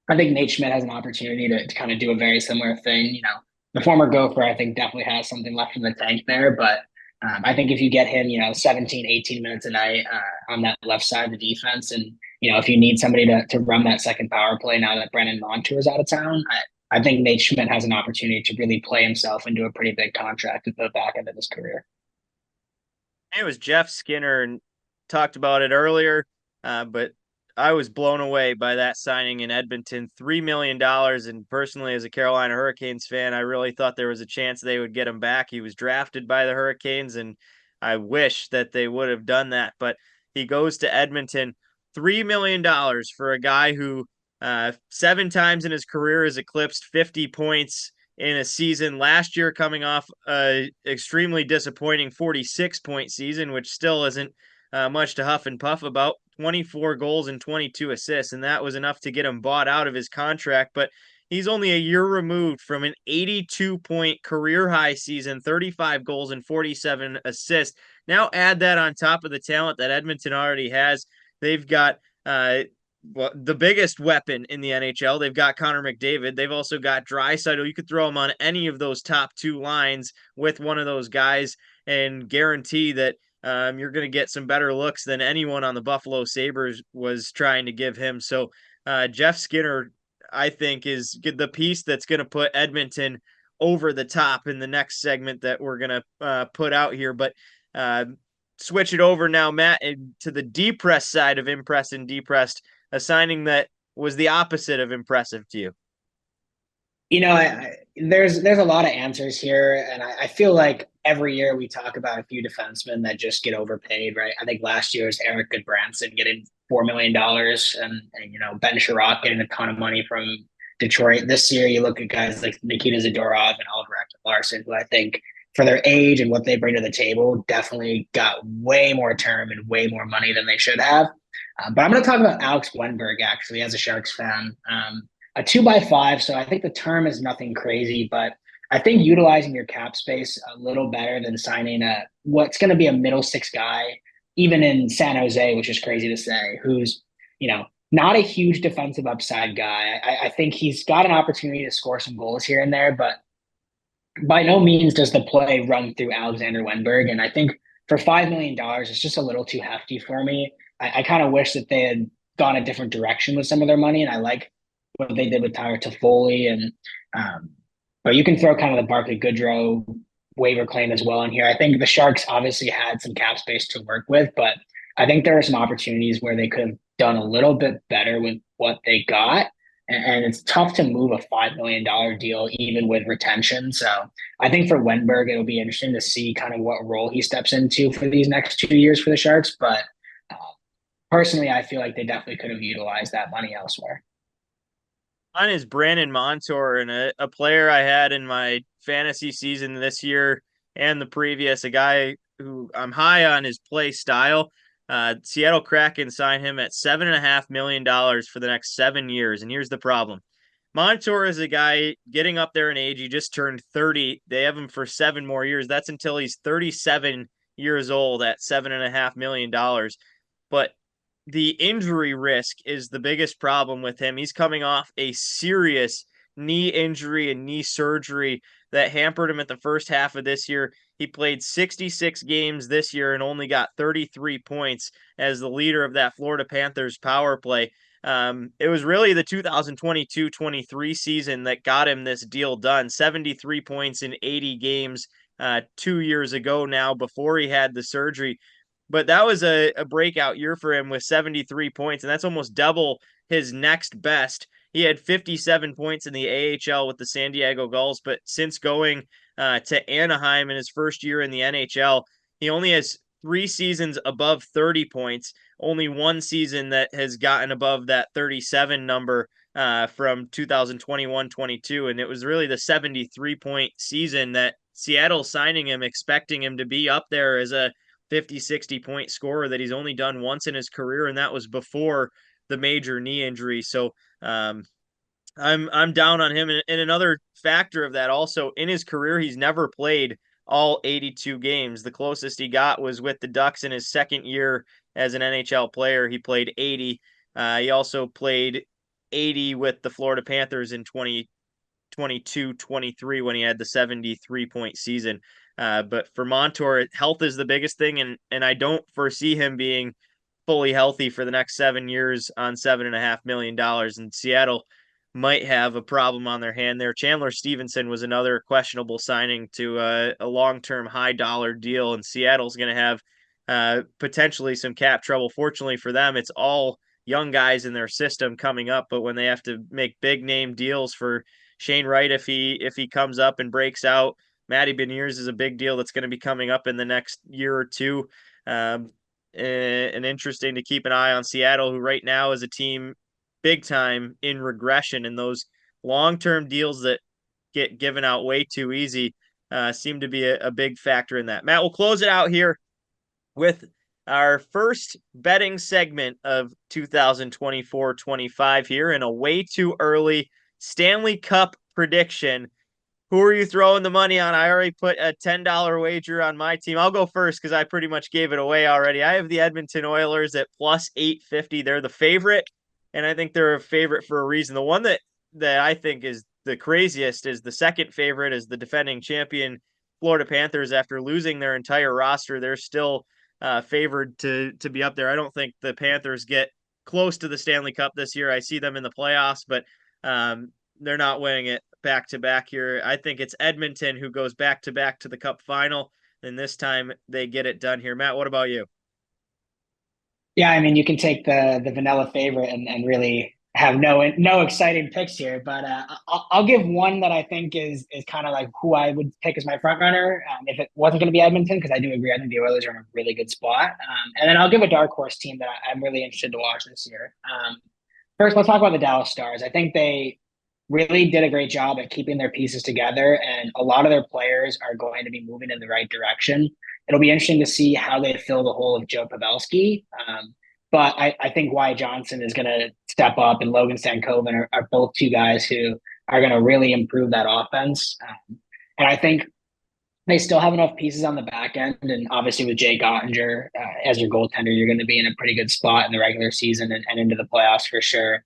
I think Nate Schmidt has an opportunity to kind of do a very similar thing. The former Gopher, I think, definitely has something left in the tank there, but I think if you get him, 17, 18 minutes a night on that left side of the defense, and, if you need somebody to run that second power play now that Brennan Montour is out of town, I think Nate Schmidt has an opportunity to really play himself into a pretty big contract at the back end of his career. It was Jeff Skinner, and talked about it earlier, but I was blown away by that signing in Edmonton, $3 million. And personally, as a Carolina Hurricanes fan, I really thought there was a chance they would get him back. He was drafted by the Hurricanes, and I wish that they would have done that. But he goes to Edmonton, $3 million for a guy who 7 times in his career has eclipsed 50 points in a season. Last year, coming off a extremely disappointing 46-point season, which still isn't much to huff and puff about. 24 goals and 22 assists, and that was enough to get him bought out of his contract. But he's only a year removed from an 82-point career high season, 35 goals and 47 assists. Now add that on top of the talent that Edmonton already has. They've got the biggest weapon in the NHL. They've got Connor McDavid. They've also got Draisaitl. You could throw him on any of those top 2 lines with one of those guys and guarantee that you're going to get some better looks than anyone on the Buffalo Sabers was trying to give him. So Jeff Skinner, I think, is the piece that's going to put Edmonton over the top in the next segment that we're going to put out here. But switch it over now, Matt, to the depressed side of impressed and depressed, a signing that was the opposite of impressive to you. There's a lot of answers here, and I feel like every year we talk about a few defensemen that just get overpaid, right? I think last year was Eric Goodbranson getting $4 million, and Ben Sherratt getting a ton of money from Detroit. This year, you look at guys like Nikita Zadorov and Oliver Ekman-Larsson, who I think, for their age and what they bring to the table, definitely got way more term and way more money than they should have. But I'm going to talk about Alex Wenberg, actually, as a Sharks fan. A 2x5, so I think the term is nothing crazy, but I think utilizing your cap space a little better than signing what's going to be a middle six guy, even in San Jose, which is crazy to say, who's, not a huge defensive upside guy. I think he's got an opportunity to score some goals here and there, but by no means does the play run through Alexander Wenberg. And I think for $5 million, it's just a little too hefty for me. I kind of wish that they had gone a different direction with some of their money. And I like what they did with Tyler Toffoli. But you can throw kind of the Barclay Goodrow waiver claim as well in here. I think the Sharks obviously had some cap space to work with, but I think there are some opportunities where they could have done a little bit better with what they got. And it's tough to move a $5 million deal, even with retention. So I think for Wenberg, it'll be interesting to see kind of what role he steps into for these next 2 years for the Sharks. But personally, I feel like they definitely could have utilized that money elsewhere. Mine is Brandon Montour, and a player I had in my fantasy season this year and the previous, a guy who I'm high on his play style. Seattle Kraken signed him at $7.5 million for the next 7 years. And here's the problem. Montour is a guy getting up there in age. He just turned 30. They have him for 7 more years. That's until he's 37 years old at $7.5 million. But the injury risk is the biggest problem with him. He's coming off a serious knee injury and knee surgery that hampered him at the first half of this year. He played 66 games this year and only got 33 points as the leader of that Florida Panthers power play. It was really the 2022-23 season that got him this deal done. 73 points in 80 games 2 years ago now, before he had the surgery. But that was a breakout year for him with 73 points, and that's almost double his next best. He had 57 points in the AHL with the San Diego Gulls, but since going to Anaheim in his first year in the NHL, he only has 3 seasons above 30 points, only 1 season that has gotten above that 37 number from 2021-22, and it was really the 73-point season that Seattle signing him, expecting him to be up there as a 50, 60-point scorer that he's only done once in his career, and that was before the major knee injury. So I'm down on him. And another factor of that also, in his career, he's never played all 82 games. The closest he got was with the Ducks in his second year as an NHL player. He played 80. He also played 80 with the Florida Panthers in 2022-23 when he had the 73-point season. But for Montour, health is the biggest thing, and I don't foresee him being fully healthy for the next 7 years on $7.5 million. And Seattle might have a problem on their hand there. Chandler Stevenson was another questionable signing to a long-term high-dollar deal, and Seattle's going to have potentially some cap trouble. Fortunately for them, it's all young guys in their system coming up, but when they have to make big-name deals for Shane Wright, if he comes up and breaks out, Matty Beniers is a big deal that's going to be coming up in the next year or two. And interesting to keep an eye on Seattle, who right now is a team big time in regression, and those long-term deals that get given out way too easy seem to be a big factor in that. Matt, we'll close it out here with our first betting segment of 2024-25 here, in a way too early Stanley Cup prediction. Who are you throwing the money on? I already put a $10 wager on my team. I'll go first because I pretty much gave it away already. I have the Edmonton Oilers at plus 850. They're the favorite, and I think they're a favorite for a reason. The one that I think is the craziest is the second favorite is the defending champion Florida Panthers. After losing their entire roster, they're still favored to be up there. I don't think the Panthers get close to the Stanley Cup this year. I see them in the playoffs, but they're not winning it back-to-back here. I think it's Edmonton who goes back-to-back to the Cup final, and this time they get it done here. Matt, what about you? Yeah, I mean, you can take the vanilla favorite and really have no exciting picks here, but I'll give one that I think is kind of like who I would pick as my front runner if it wasn't going to be Edmonton, because I do agree. I think the Oilers are in a really good spot. And then I'll give a dark horse team that I'm really interested to watch this year. First, let's talk about the Dallas Stars. I think they really did a great job at keeping their pieces together, and a lot of their players are going to be moving in the right direction. It'll be interesting to see how they fill the hole of Joe Pavelski. But I think Wyatt Johnson is going to step up, and Logan Stankoven are both two guys who are going to really improve that offense. And I think they still have enough pieces on the back end. And obviously with Jake Ottinger as your goaltender, you're going to be in a pretty good spot in the regular season and into the playoffs for sure.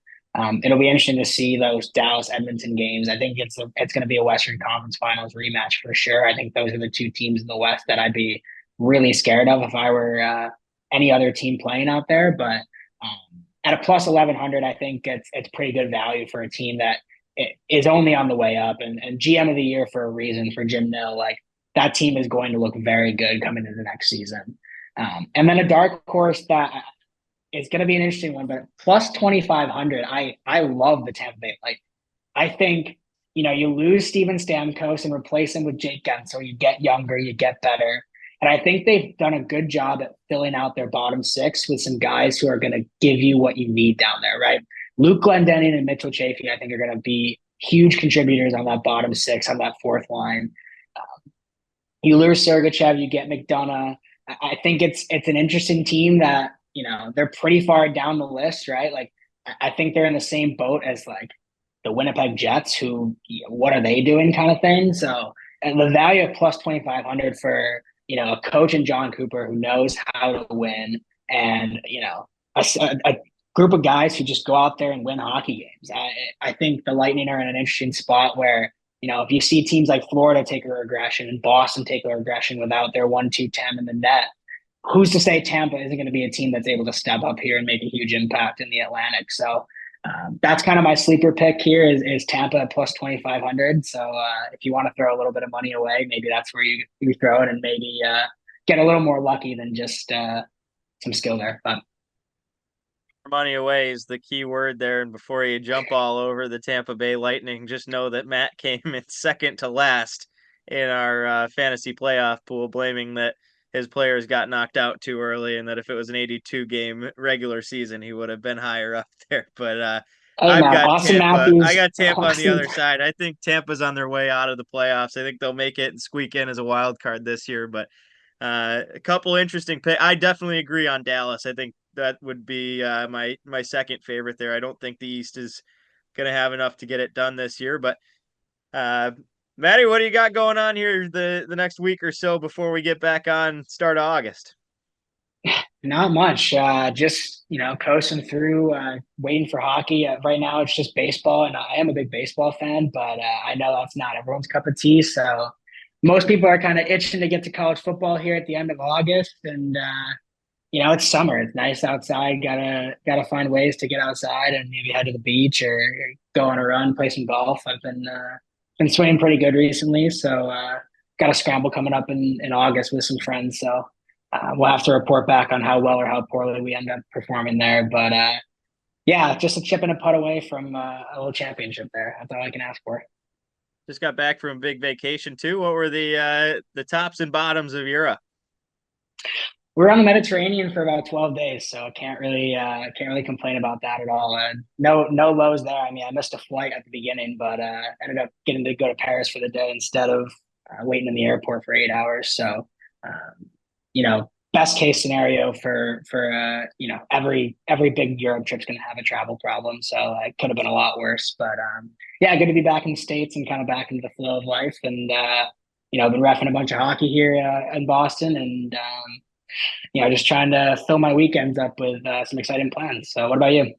It'll be interesting to see those Dallas Edmonton games. I think it's going to be a Western Conference Finals rematch for sure. I think those are the two teams in the West that I'd be really scared of if I were any other team playing out there. But at a plus 1100, I think it's pretty good value for a team that is only on the way up. And GM of the year for a reason for Jim Nill. Like, that team is going to look very good coming into the next season. And then a dark horse that it's going to be an interesting one, but plus 2,500. I love the Tampa Bay. Like, I think, you lose Steven Stamkos and replace him with Jake Guentzel. You get younger, you get better. And I think they've done a good job at filling out their bottom six with some guys who are going to give you what you need down there, right? Luke Glendening and Mitchell Chafee, I think, are going to be huge contributors on that bottom six, on that fourth line. You lose Sergachev, you get McDonough. I think it's an interesting team that, they're pretty far down the list, right? Like, I think they're in the same boat as like the Winnipeg Jets, who, what are they doing kind of thing. So, and the value of plus 2,500 for, a coach in John Cooper who knows how to win, and, a group of guys who just go out there and win hockey games. I think the Lightning are in an interesting spot where, if you see teams like Florida take a regression and Boston take a regression without their 1-2 10 in the net, who's to say Tampa isn't going to be a team that's able to step up here and make a huge impact in the Atlantic? So that's kind of my sleeper pick here is Tampa at plus 2,500. So if you want to throw a little bit of money away, maybe that's where you throw it and maybe get a little more lucky than just some skill there. But money away is the key word there. And before you jump all over the Tampa Bay Lightning, just know that Matt came in second to last in our fantasy playoff pool, blaming that his players got knocked out too early, and that if it was an 82 game regular season, he would have been higher up there. But I've got Tampa. I got Tampa on the other side. I think Tampa's on their way out of the playoffs. I think they'll make it and squeak in as a wild card this year. But a couple interesting picks. I definitely agree on Dallas. I think that would be my second favorite there. I don't think the East is going to have enough to get it done this year. But Maddie, what do you got going on here the next week or so before we get back on start of August? Not much. Just, coasting through, waiting for hockey. Right now it's just baseball, and I am a big baseball fan, but I know that's not everyone's cup of tea. So most people are kind of itching to get to college football here at the end of August, and it's summer. It's nice outside. Gotta find ways to get outside and maybe head to the beach or go on a run, play some golf. I've been swinging pretty good recently, so got a scramble coming up in August with some friends. So we'll have to report back on how well or how poorly we end up performing there. But just a chip and a putt away from a little championship there. That's all I can ask for. Just got back from a big vacation too. What were the tops and bottoms of Europe? We're on the Mediterranean for about 12 days, so can't really complain about that at all. No lows there. I mean, I missed a flight at the beginning, but ended up getting to go to Paris for the day instead of waiting in the airport for 8 hours. So, best case scenario for every big Europe trip's going to have a travel problem. So it could have been a lot worse, but good to be back in the States and kind of back into the flow of life. And I've been reffing a bunch of hockey here in Boston, and just trying to fill my weekends up with some exciting plans. So what about you?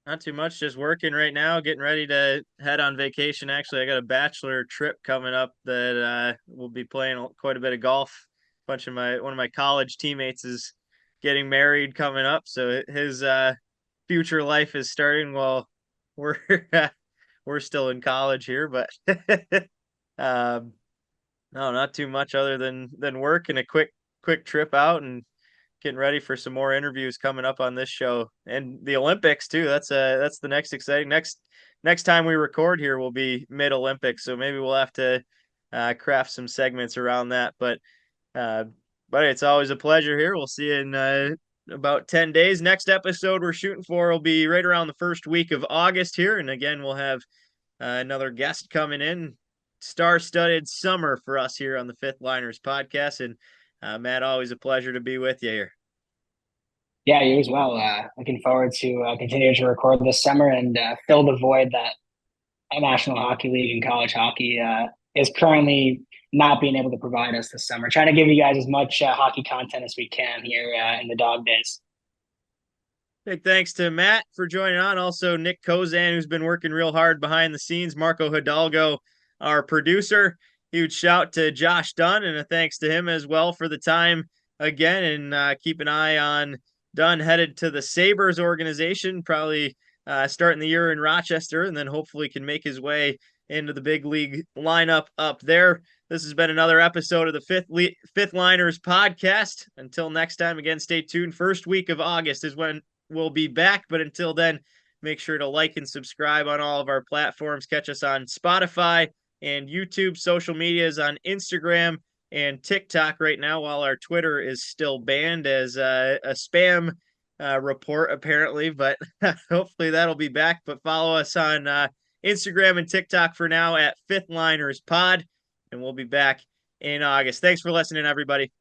Not too much, just working right now, getting ready to head on vacation. Actually, I got a bachelor trip coming up that we'll be playing quite a bit of golf. One of my college teammates is getting married coming up, so his future life is starting while we're we're still in college here. But no, not too much other than work and a quick trip out and getting ready for some more interviews coming up on this show and the Olympics too. That's the next exciting next time we record here will be mid-Olympics, so maybe we'll have to craft some segments around that. But it's always a pleasure here. We'll see you in about 10 days. Next episode we're shooting for will be right around the first week of August here, and again we'll have another guest coming in. Star-studded summer for us here on the Fifth Liners podcast. And Matt, always a pleasure to be with you here. Yeah, you as well. Looking forward to continue to record this summer and fill the void that National Hockey League and college hockey is currently not being able to provide us this summer. Trying to give you guys as much hockey content as we can here in the dog days. Big thanks to Matt for joining on. Also, Nick Kozan, who's been working real hard behind the scenes. Marco Hidalgo, our producer. Huge shout to Josh Dunne and a thanks to him as well for the time again. And keep an eye on Dunne headed to the Sabers organization, probably starting the year in Rochester, and then hopefully can make his way into the big league lineup up there. This has been another episode of the Fifth Liners podcast. Until next time, again, stay tuned. First week of August is when we'll be back. But until then, make sure to like and subscribe on all of our platforms. Catch us on Spotify and YouTube. Social media is on Instagram and TikTok right now, while our Twitter is still banned as a spam report, apparently. But hopefully that'll be back. But follow us on Instagram and TikTok for now at Fifth Liners Pod. And we'll be back in August. Thanks for listening, everybody.